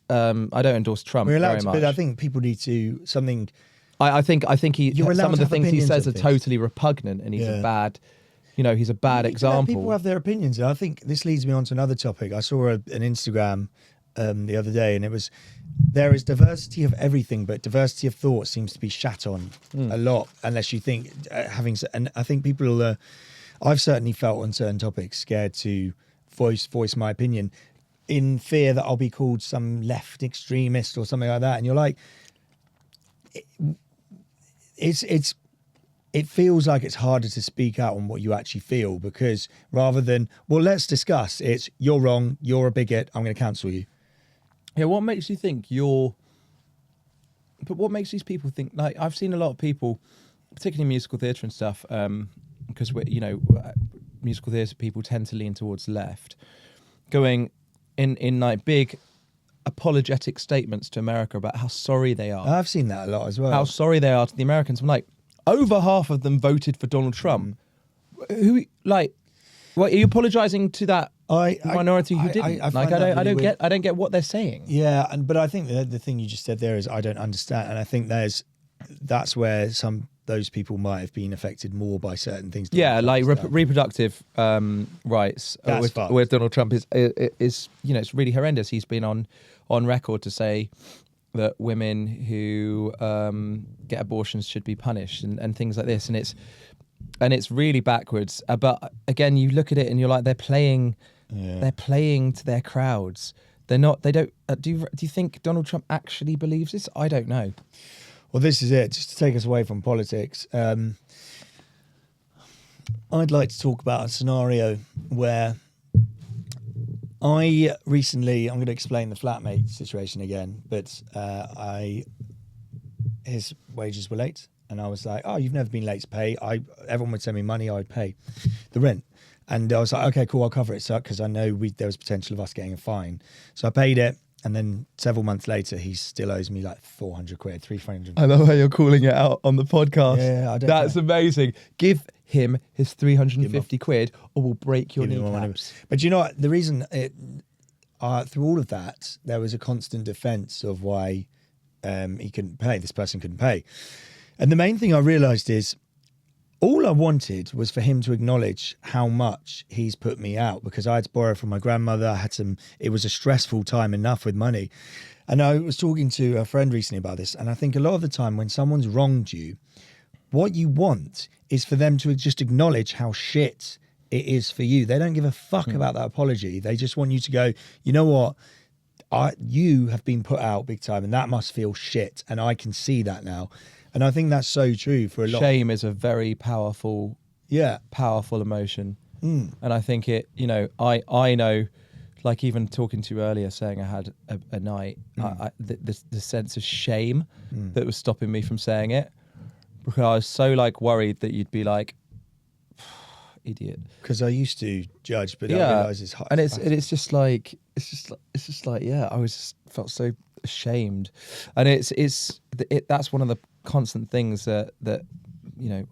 I don't endorse Trump
We're allowed
very
to,
much.
but I think people need to something.
I think he.
You're allowed
Some of
to
the
have
things he
opinions
says are
of things.
totally repugnant, and he's a bad. You know, he's a bad
You need to let
example.
people have their opinions. And I think this leads me on to another topic. I saw an Instagram the other day, and it was there is diversity of everything, but diversity of thought seems to be shat on a lot. Unless you think and I think people I've certainly felt on certain topics scared to voice my opinion in fear that I'll be called some left extremist or something like that. And you're like, it feels like it's harder to speak out on what you actually feel, because rather than, well, let's discuss, it's you're wrong, you're a bigot, I'm going to cancel you.
Yeah, what makes you think but what makes these people think, like, I've seen a lot of people, particularly musical theatre and stuff, because musical theatre people tend to lean towards the left, going in like big apologetic statements to America about how sorry they are.
I've seen that a lot as well.
How sorry they are to the Americans. I'm like, over half of them voted for Donald Trump. Who, like, what, are you apologising to that minority who didn't? I don't get what they're saying.
Yeah, but I think the thing you just said there is I don't understand, and I think that's where those people might have been affected more by certain things.
Yeah, like reproductive rights with Donald Trump is it's really horrendous. He's been on record to say that women who get abortions should be punished and things like this, and it's really backwards. But again, you look at it and you're like, they're playing to their crowds. They're not. They don't. Do you think Donald Trump actually believes this? I don't know.
Well, this is it. Just to take us away from politics, I'd like to talk about a scenario where I'm going to explain the flatmate situation again, but his wages were late, and I was like, oh, you've never been late to pay. Everyone would send me money, I would pay the rent. And I was like, okay, cool, I'll cover it, because I know there was potential of us getting a fine. So I paid it, and then several months later, he still owes me like 400 quid, 300.
I love how you're calling it out on the podcast.
Yeah,
That's amazing. Give him his 350 quid, or we'll break your kneecaps.
But you know what? The reason through all of that, there was a constant defence of why he couldn't pay. This person couldn't pay, and the main thing I realised is, all I wanted was for him to acknowledge how much he's put me out, because I had to borrow from my grandmother. It was a stressful time enough with money. And I was talking to a friend recently about this. And I think a lot of the time when someone's wronged you, what you want is for them to just acknowledge how shit it is for you. They don't give a fuck about that apology. They just want you to go, you know what? You have been put out big time, and that must feel shit. And I can see that now. And I think that's so true for a lot.
Shame is a very powerful emotion. And I think I know, like even talking to you earlier, saying I had a night, the sense of shame that was stopping me from saying it, because I was so like worried that you'd be like, idiot.
Because I used to judge, but I realise it's hard.
And it's just like yeah, I felt so ashamed, and that's one of the constant things that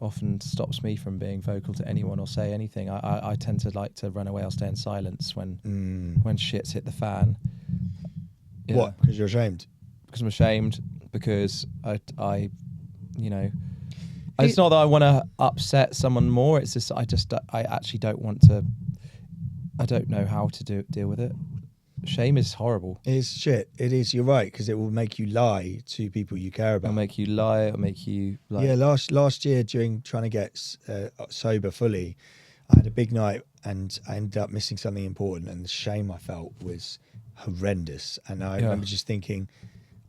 often stops me from being vocal to anyone or say anything. I tend to like to run away or stay in silence when shit's hit the fan. Yeah.
What? Because you're ashamed? Because
I'm ashamed. Because I it's not that I want to upset someone more. It's just I actually don't want to. I don't know how to deal with it. Shame is horrible.
It's shit. It is. You're right, because it will make you lie to people you care about.
It'll make you lie. It'll make you like.
Yeah. Last year, during trying to get sober fully, I had a big night and I ended up missing something important, and the shame I felt was horrendous. And I remember just thinking,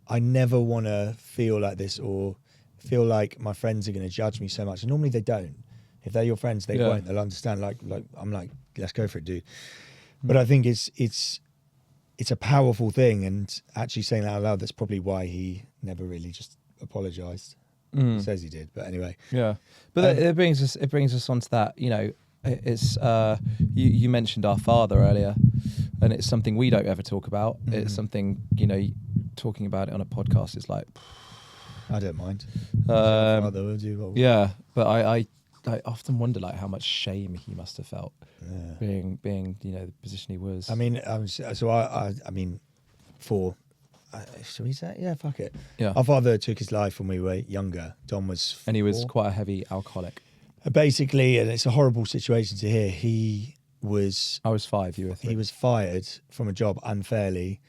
I never want to feel like this or feel like my friends are going to judge me so much. And normally they don't. If they're your friends, they won't. They'll understand. Like I'm like, let's go for it, dude. But I think it's a powerful thing, and actually saying that out loud, that's probably why he never really just apologised. He says he did, but anyway.
Yeah, but it brings us onto that. You know, it's you mentioned our father earlier, and it's something we don't ever talk about. It's something, you know, talking about it on a podcast is like,
I don't mind. Father will do what
yeah, but I often wonder like how much shame he must have felt being you know the position he was.
I mean, should we say? Yeah, fuck it.
Yeah.
Our father took his life when we were younger. Don was 4.
And he was quite a heavy alcoholic.
Basically, and it's a horrible situation to hear. I
was 5, you were 3.
He was fired from a job unfairly,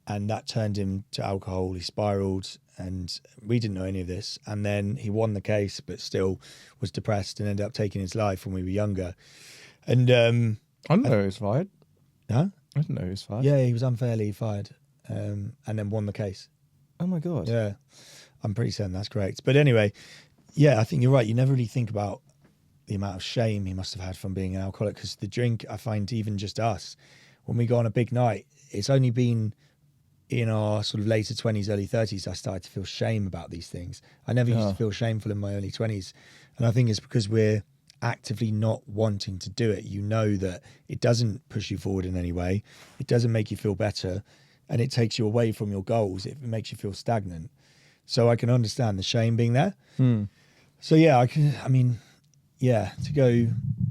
and that turned him to alcohol. He spiraled, and we didn't know any of this. And then he won the case, but still was depressed and ended up taking his life when we were younger. And
I didn't know he was fired.
Huh?
I didn't know he was fired.
Yeah, he was unfairly fired, and then won the case.
Oh my God.
Yeah, I'm pretty certain that's correct. But anyway, yeah, I think you're right. You never really think about the amount of shame he must have had from being an alcoholic, because the drink, I find, even just us, when we go on a big night, it's only been in our sort of later 20s, early 30s, I started to feel shame about these things. I never used to feel shameful in my early 20s. And I think it's because we're actively not wanting to do it. You know that it doesn't push you forward in any way. It doesn't make you feel better. And it takes you away from your goals. It makes you feel stagnant. So I can understand the shame being there. So yeah,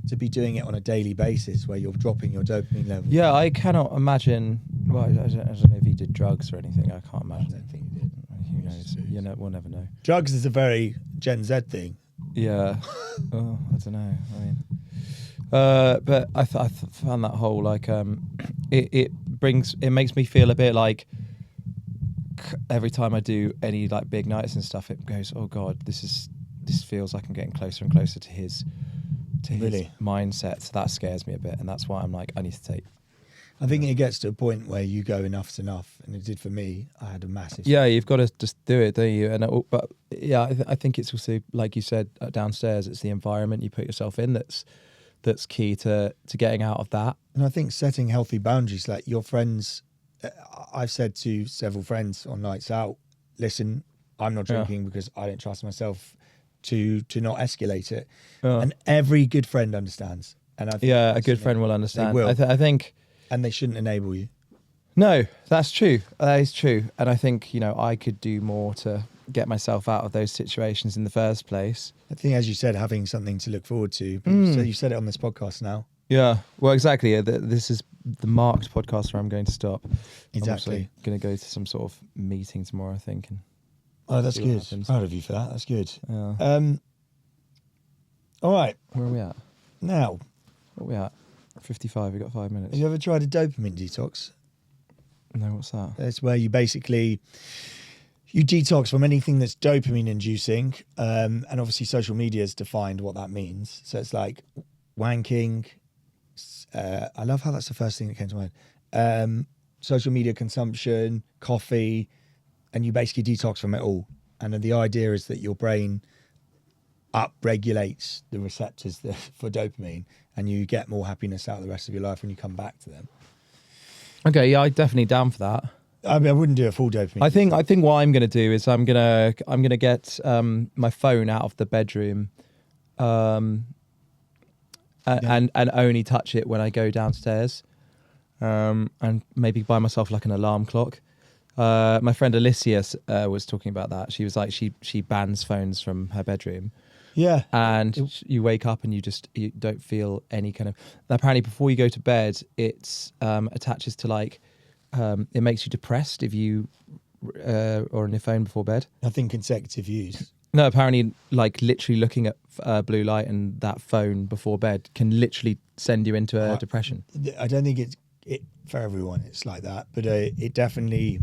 to be doing it on a daily basis where you're dropping your dopamine level.
Yeah, I cannot imagine. Well, I don't know if he did drugs or anything. I can't imagine.
I don't think he did.
Who knows? You know, we'll never know.
Drugs is a very Gen Z thing.
Yeah. Oh, I don't know. I mean, but I found that whole like it makes me feel a bit like every time I do any like big nights and stuff, it goes, oh God, this feels like I'm getting closer and closer to his mindset. So that scares me a bit, and that's why I'm like, I need to take.
I think it gets to a point where you go enough's enough, and it did for me. I had a massive.
Yeah, you've got to just do it, don't you? And but yeah, I think it's also like you said downstairs. It's the environment you put yourself in that's key to getting out of that.
And I think setting healthy boundaries, like your friends. I've said to several friends on nights out, listen, I'm not drinking because I don't trust myself to not escalate it. And every good friend understands. And I think
a good friend will understand.
They will.
I think.
And they shouldn't enable you.
No, that's true. That is true. And I think, you know, I could do more to get myself out of those situations in the first place.
I think, as you said, having something to look forward to. But you said it on this podcast now.
Yeah. Well, exactly. This is the marked podcast where I'm going to stop.
Exactly.
I'm going to go to some sort of meeting tomorrow, I think.
Oh, that's good. Proud of you for that. That's good.
Yeah.
All right.
Where are we at?
Now.
What are we at? 55. We've got 5 minutes.
Have you ever tried a dopamine detox?
No, what's that?
It's where you basically you detox from anything that's dopamine inducing, and obviously social media has defined what that means. So it's like wanking. I love how that's the first thing that came to mind. Social media consumption, coffee, and you basically detox from it all. And then the idea is that your brain upregulates the receptors for dopamine, and you get more happiness out of the rest of your life when you come back to them. Okay,
yeah, I'm definitely down for that.
I mean, I wouldn't do a full dopamine.
I think what I'm going to do is I'm gonna get my phone out of the bedroom, and only touch it when I go downstairs, and maybe buy myself like an alarm clock. My friend Alicia was talking about that. She was like, she bans phones from her bedroom.
Yeah.
And you wake up and you don't feel any kind of. Apparently, before you go to bed, it attaches to like, it makes you depressed if you are on your phone before bed.
I think consecutive use.
No, apparently, like literally looking at blue light and that phone before bed can literally send you into a depression.
I don't think it for everyone it's like that, but it definitely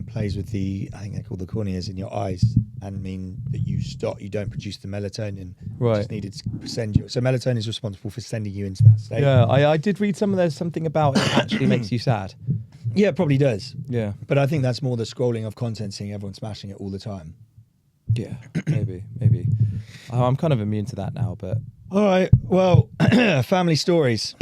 plays with I think they're called the corneas in your eyes, and mean that you don't produce the melatonin
right
needed to send you. So melatonin is responsible for sending you into that state.
Yeah, I did read there's something about it actually makes you sad.
Yeah, it probably does.
Yeah,
but I think that's more the scrolling of content, seeing everyone smashing it all the time.
Yeah, maybe. I'm kind of immune to that now, but
all right. Well, family stories.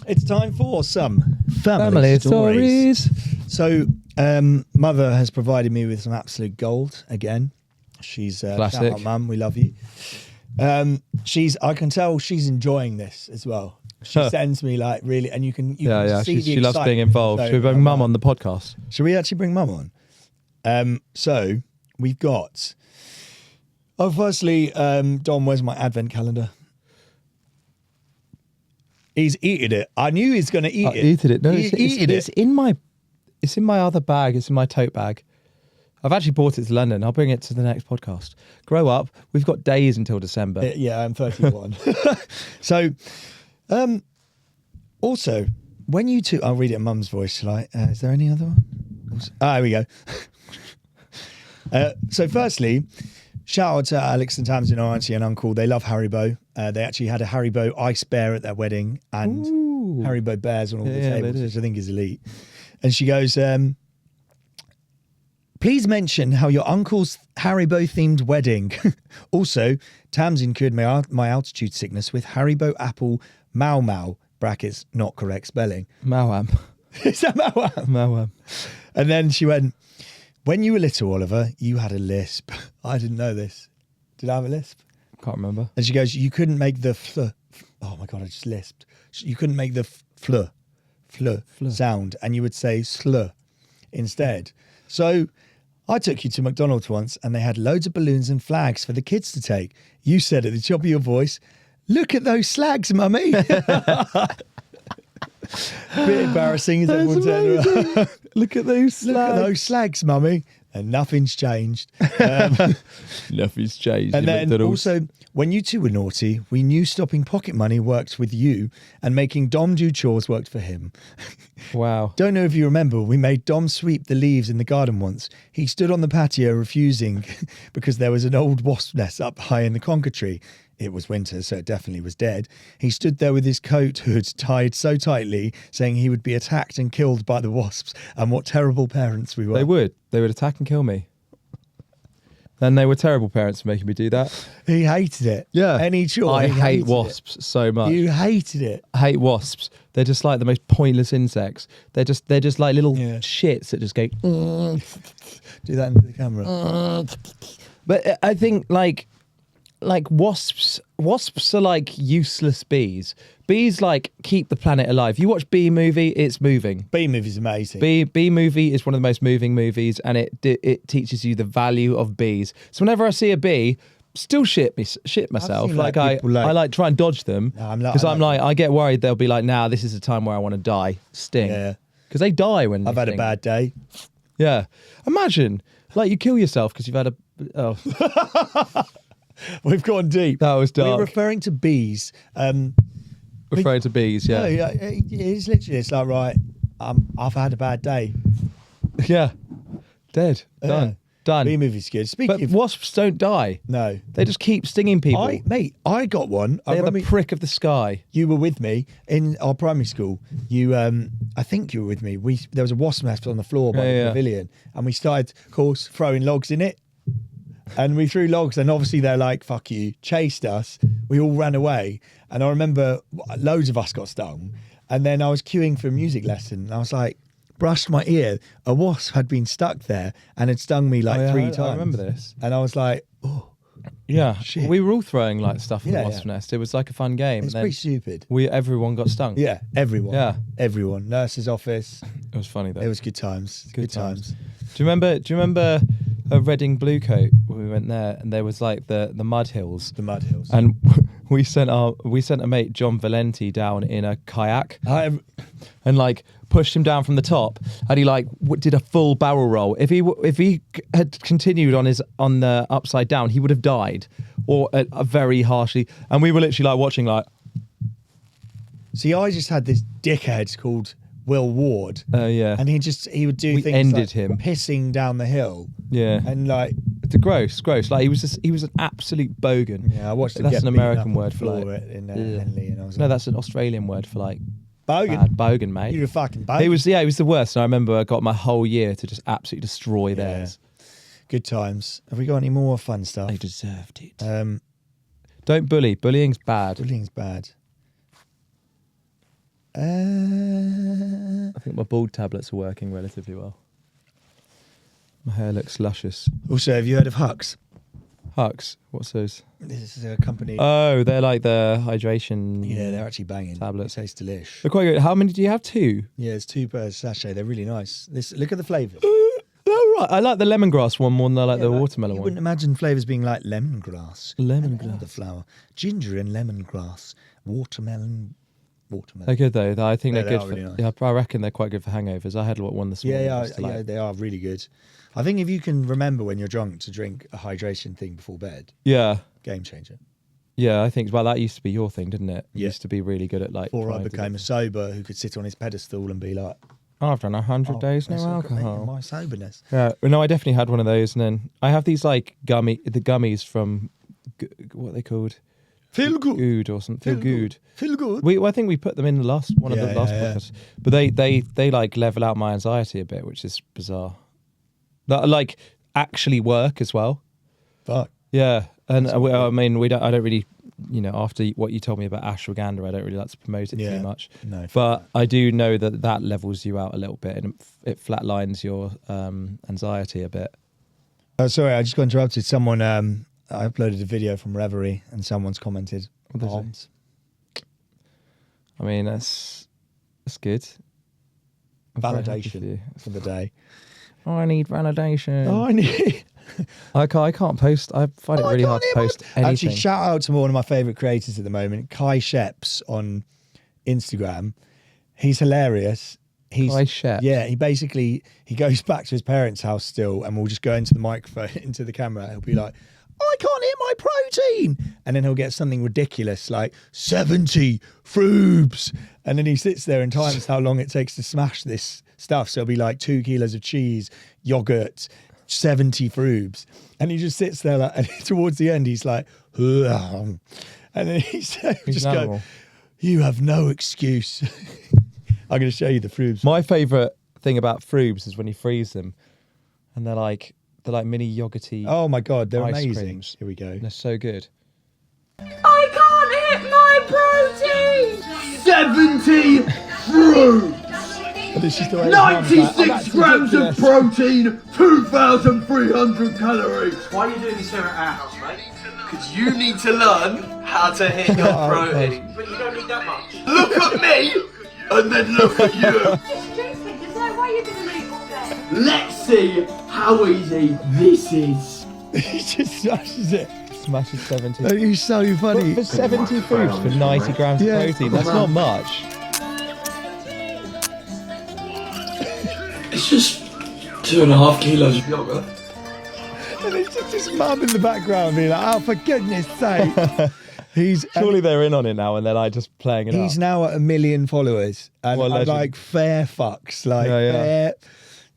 It's time for some family stories. So, Mother has provided me with some absolute gold again. She's
Classic.
shout out, Mum. We love you. I can tell she's enjoying this as well. She sends me like really, and you can see
She
the
loves being
excitement.
involved.
So,
Should we bring Mum on the podcast?
Should we actually bring Mum on? So we've got. Oh, firstly, Dom, where's my advent calendar? He's eaten it. I knew he was going to eat it.
Eaten it. No,
it's
in my. It's in my other bag. It's in my tote bag. I've actually brought it to London. I'll bring it to the next podcast. Grow up. We've got days until December.
Yeah, I'm 31. So, also, when you two, I'll read it in Mum's voice. Shall I? Is there any other one? Here we go. So, firstly, shout out to Alex and Tamsin, our auntie and uncle. They love Haribo. They actually had a Haribo ice bear at their wedding and Haribo bears on all the tables, which I think is elite. And she goes, please mention how your uncle's Haribo-themed wedding. Also, Tamsin cured my altitude sickness with Haribo apple Mau Mau, brackets, not correct spelling.
Mawam.
Is that Mawam?
Mawam.
And then she went, when you were little, Oliver, you had a lisp. I didn't know this. Did I have a lisp?
Can't remember.
And she goes, you couldn't make the fl. Oh my God, I just lisped. You couldn't make the fl sound, and you would say slur instead. So I took you to McDonald's once and they had loads of balloons and flags for the kids to take. You said at the top of your voice, look at those slags, mummy. Bit embarrassing as everyone turned around.
Look at those slags.
Look at those slags, mummy. And nothing's changed.
Nothing's changed.
And then
McDonald's.
also, when you two were naughty, we knew stopping pocket money worked with you and making Dom do chores worked for him.
Wow.
Don't know if you remember, we made Dom sweep the leaves in the garden once. He stood on the patio refusing because there was an old wasp nest up high in the conker tree. It was winter, so it definitely was dead. He stood there with his coat hood tied so tightly, saying he would be attacked and killed by the wasps, and what terrible parents we were.
They would attack and kill me. And they were terrible parents for making me do that.
He hated it.
Yeah.
Any chore.
I
he
hate
hated
wasps so much.
You hated it.
I hate wasps. They're just like the most pointless insects. They're just like little
Yeah.
shits that just go.
Do that into the camera.
But I think like wasps are like useless bees. Bees like keep the planet alive. You watch Bee Movie, it's moving.
Bee Movie's amazing.
Bee Movie is one of the most moving movies, and it teaches you the value of bees. So whenever I see a bee, still shit myself.
seen,
Like
like, people,
I like try and dodge them
No,
because I get worried they'll be like, nah, this is a time where I want to die. Sting.
Yeah.
Because they die when
I've
they
had a
sting.
bad day.
Yeah. Imagine like you kill yourself because you've had a. Oh,
We've gone deep.
that was
We're
dark.
referring to bees.
Referring to bees. Yeah.
No, it's literally, it's like, right, I've had a bad day.
Yeah. Dead. Done.
Yeah.
Done.
Bee Movie's good.
But
Speaking of...
wasps don't die.
No.
They just keep stinging people.
I got one. I
They're the
remember
prick of the sky.
you were with me in our primary school. You, I think you were with me. There was a wasp nest on the floor by the pavilion, and we started, of course, throwing logs in it. And we threw logs, and obviously they're like, fuck you, chased us. We all ran away. And I remember loads of us got stung. And then I was queuing for a music lesson, and I was like, brushed my ear. A wasp had been stuck there and had stung me like 3 times.
I remember this.
And I was like, oh,
Yeah.
shit.
We were all throwing like stuff in the
Yeah,
wasp
yeah.
nest. It was like a fun game.
It's
and
pretty
then
stupid.
everyone got stung.
Yeah, everyone.
Yeah.
Everyone. Nurse's office.
It was funny though.
It was good times. Good times.
Do you remember a Reading Bluecoat when we went there, and there was like the mud hills,
The mud hills.
and we sent a mate John Valenti down in a kayak and like pushed him down from the top, and he like did a full barrel roll. If he had continued on the upside down, he would have died, or very harshly. And we were literally like watching like.
See, I just had this dickhead called Will Ward.
Yeah.
And he would do
We
things
ended
like
him.
pissing down the hill.
Yeah.
And like,
It's gross. Like he was an absolute bogan.
yeah, I watched him
That's
get
an
beaten
American
up on
word
the
for
floor
like.
in
Ugh.
Henley, and I was
No,
like,
that's an Australian word for like
bogan.
bad. Bogan, mate.
You're a fucking bogan.
He was the worst. And I remember I got my whole year to just absolutely destroy theirs.
Good times. Have we got any more fun stuff?
They deserved it.
Don't
bully. Bullying's bad.
Bullying's bad.
I think my bald tablets are working relatively well. My hair looks luscious.
Also, have you heard of Hux?
Hux. What's those?
This is a company.
Oh, they're like the hydration.
Yeah, they're actually banging.
Tablets.
It tastes delish.
They're quite good. How many do you have? 2?
Yeah, it's 2 per sachet. They're really nice. Look at the flavours.
Oh, right. I like the lemongrass one more than I like the watermelon
You
one.
wouldn't imagine flavours being like lemongrass.
Lemongrass.
The flower. Ginger and lemongrass. Watermelon.
They're good though. I think
Yeah,
they're
they
good
are
for.
really nice.
Yeah, I reckon they're quite good for hangovers. I had one this morning.
Yeah, they are really good. I think if you can remember when you're drunk to drink a hydration thing before bed,
Yeah.
game changer.
Yeah, I think. Well, that used to be your thing, didn't it? You
Yeah.
used to be really good at like.
Before I
trying to
became
do-
a sober who could sit on his pedestal and be like,
I've done 100 days no
that's all great,
alcohol.
my soberness.
Yeah, well, no, I definitely had one of those, and then I have these like the gummies from what are they called?
Feel good.
Good or something. Feel good.
Feel good.
I think we put them in the last one of
Yeah,
the last
yeah.
podcasts, but they like level out my anxiety a bit, which is bizarre. That like actually work as well.
Fuck.
Yeah, and I mean I don't really, after what you told me about ashwagandha, I don't really like to promote it
Yeah.
too much.
No.
But I do know that levels you out a little bit, and it flatlines your anxiety a bit.
Sorry, I just got interrupted. Someone, I uploaded a video from Reverie and someone's commented.
What did they say?
Arms.
I mean, that's good. I'm very happy for
Validation
you.
for the day.
I need validation.
Oh, I need.
I can't post. I find it really hard to post anything.
Actually, shout out to one of my favourite creators at the moment, Kai Sheps on Instagram. He's hilarious.
Kai Sheps?
Yeah, he goes back to his parents' house still and will just go into the microphone, into the camera. He'll be like, I can't hit my protein. And then he'll get something ridiculous like 70 frubes. And then he sits there and times how long it takes to smash this stuff. So it'll be like 2 kilos of cheese, yogurt, 70 frubes. And he just sits there and towards the end, he's like, and then he's just go, you have no excuse. I'm going to show you the frubes.
My favourite thing about frubes is when you freeze them, and they're like mini yogurty.
Oh my God, they're
ice
amazing.
creams.
Here we go.
They're so good.
I can't hit my protein!
70 fruit!
This is the way his mum's like,
96
that's
grams of
ridiculous.
protein, 2,300 calories.
Why are you doing this here at our house, mate? Because you need to learn how to hit your protein. But you don't need that much.
Look at me, and then look at you.
There's no way you're going to leave all day.
Let's see how easy this is.
He just smashes it.
Smashes 70.
Oh, you're so funny.
For 70 frubes for 90 grams
Yeah.
of protein, that's not much.
It's just 2.5 kilos of yogurt.
And it's just his mum in the background being like, oh, for goodness sake.
Surely they're in on it now, and they're like just playing it
He's
up.
now at 1 million followers. And
What a
I'm
legend.
like, fair fucks. Like,
Yeah, yeah.
fair.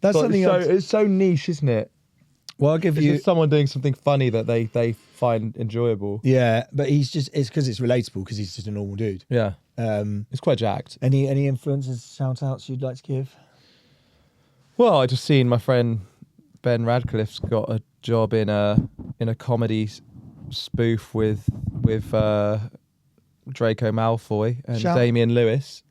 That's
But
something
it's so niche, isn't it?
Well, I'll give
It's
you.
just someone doing something funny that they find enjoyable.
Yeah, but it's because it's relatable because he's just a normal dude.
Yeah, it's quite jacked.
Any influencers, shout outs you'd like to give?
Well, I just seen my friend Ben Radcliffe's got a job in a comedy spoof with Draco Malfoy and
Shout-
Damian Lewis.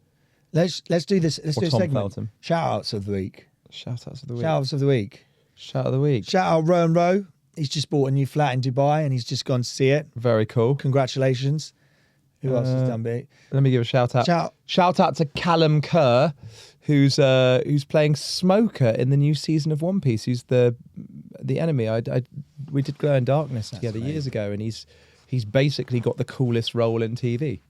Let's do this. Let's
Or
do a
Tom
segment.
Felton.
Shout outs of the week.
Shout outs of the week.
Shout outs of the week.
Shout of the week.
Shout out Rowan Rowe. He's just bought a new flat in Dubai and he's just gone to see it.
Very cool.
Congratulations. Who else has done bit?
Let me give a shout out. Shout out to Callum Kerr, who's playing Smoker in the new season of One Piece. Who's the enemy? We did Glow in Darkness together years ago, and he's basically got the coolest role in TV.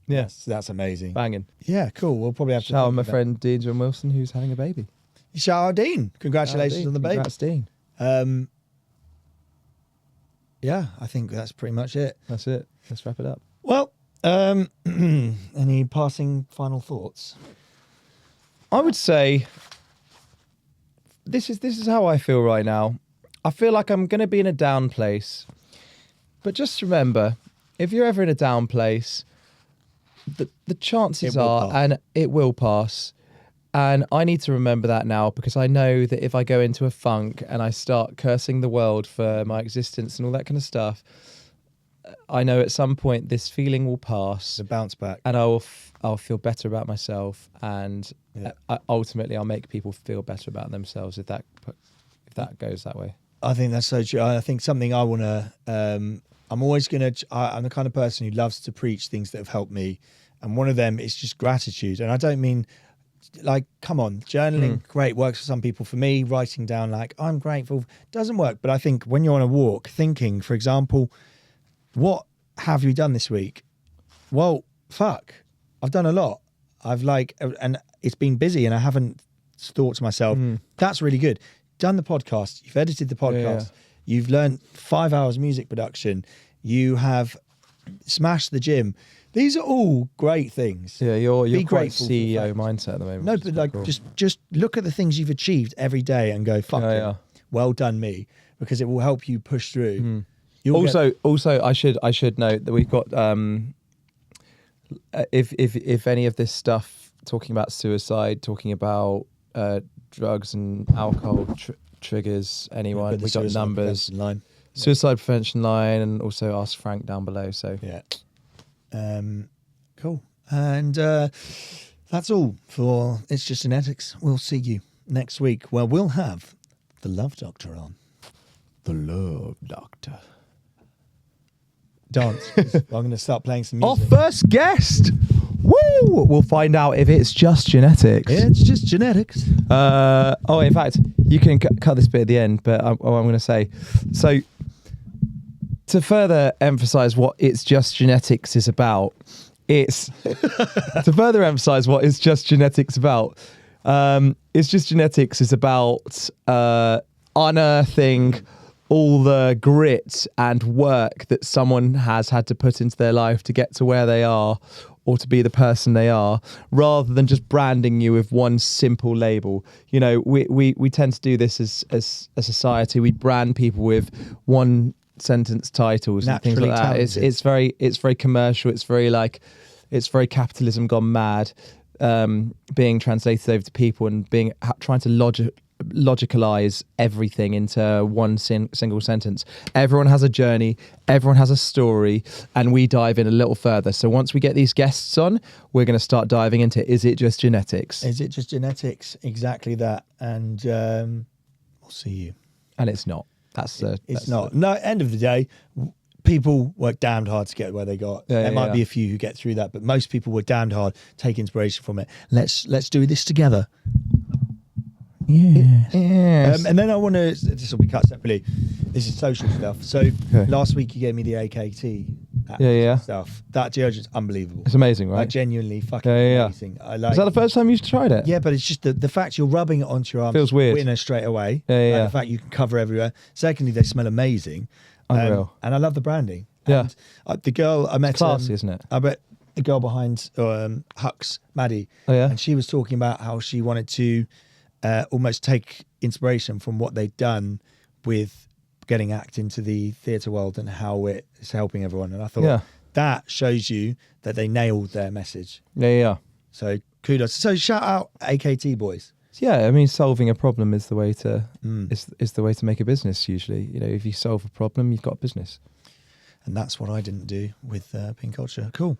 Yes, that's amazing.
Banging.
Yeah, cool. We'll probably have to.
Shout out
think
my
about-
friend Dean John Wilson, who's having a baby.
Shout out Dean. Congratulations on the baby.
Congrats, Dean.
Yeah, I think that's pretty much it.
That's it. Let's wrap it up.
Well, any passing final thoughts?
I would say this is how I feel right now. I feel like I'm going to be in a down place. But just remember, if you're ever in a down place, the chances
It will
are,
pass.
and it will pass. And I need to remember that now, because I know that if I go into a funk and I start cursing the world for my existence and all that kind of stuff, I know at some point this feeling will pass.
The bounce back.
And I'll feel better about myself, and ultimately I'll make people feel better about themselves if that goes that way.
I think that's so true. I think something I want to. I'm always gonna. I'm the kind of person who loves to preach things that have helped me, and one of them is just gratitude. And I don't mean like, come on, journaling, great, works for some people. For me, writing down like I'm grateful doesn't work. But I think when you're on a walk, thinking, for example, what have you done this week? Well, fuck, I've done a lot. I've and it's been busy, and I haven't thought to myself, that's really good. Done the podcast, you've edited the podcast, you've learned 5 hours music production, you have smashed the gym. These are all great things.
Yeah, you're quite
grateful for
CEO mindset at the moment.
No, but like cool. just look at the things you've achieved every day and go, fuck it. Well done me, because it will help you push through.
Also, I should note that we've got if any of this stuff, talking about suicide, talking about drugs and alcohol triggers anyone, we've got numbers, suicide prevention line, and also ask Frank down below. So
yeah. Cool. And that's all for It's Just Genetics. We'll see you next week, where we'll have the Love Doctor on. The Love Doctor. Dance. I'm going to start playing some music.
Our first guest. Woo! We'll find out if it's just genetics.
It's just genetics.
In fact, you can cut this bit at the end, but I'm going to say, so to further emphasize what It's Just Genetics is about, It's Just Genetics is about unearthing all the grit and work that someone has had to put into their life to get to where they are or to be the person they are, rather than just branding you with one simple label. You know, we tend to do this as a society. We brand people with one sentence titles and things like that. It's very commercial. It's very capitalism gone mad, being translated over to people and trying to logicalize everything into one single sentence. Everyone has a journey, everyone has a story, and we dive in a little further. So once we get these guests on, we're going to start diving into Is It Just Genetics?
Is it just genetics? Exactly that. And we'll see you.
And it's not. It's
not. No, end of the day, people work damned hard to get where they got. There might be a few who get through that, but most people work damned hard, take inspiration from it. Let's do this together.
Yes.
And then I want to, this will be cut separately, this is social stuff. So last week you gave me the AKT stuff. That deodorant's unbelievable.
It's amazing, right?
Like, genuinely fucking amazing.
Is that the first time you've tried it?
Yeah, but it's just the fact you're rubbing it onto your arms.
Feels weird.
Winner straight away.
The
fact you can cover everywhere. Secondly, they smell amazing.
Unreal.
And I love the branding.
Yeah.
And, the girl I met...
It's classy, isn't it?
I bet the girl behind Hux, Maddie.
Oh, yeah?
And she was talking about how she wanted to almost take inspiration from what they'd done with getting ACT into the theatre world and how it is helping everyone. And I thought that shows you that they nailed their message.
Yeah.
So kudos. So shout out AKT boys.
Yeah, I mean, solving a problem is the way to is the way to make a business. Usually, you know, if you solve a problem, you've got a business.
And that's what I didn't do with Pink Culture. Cool.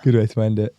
Good way to end it.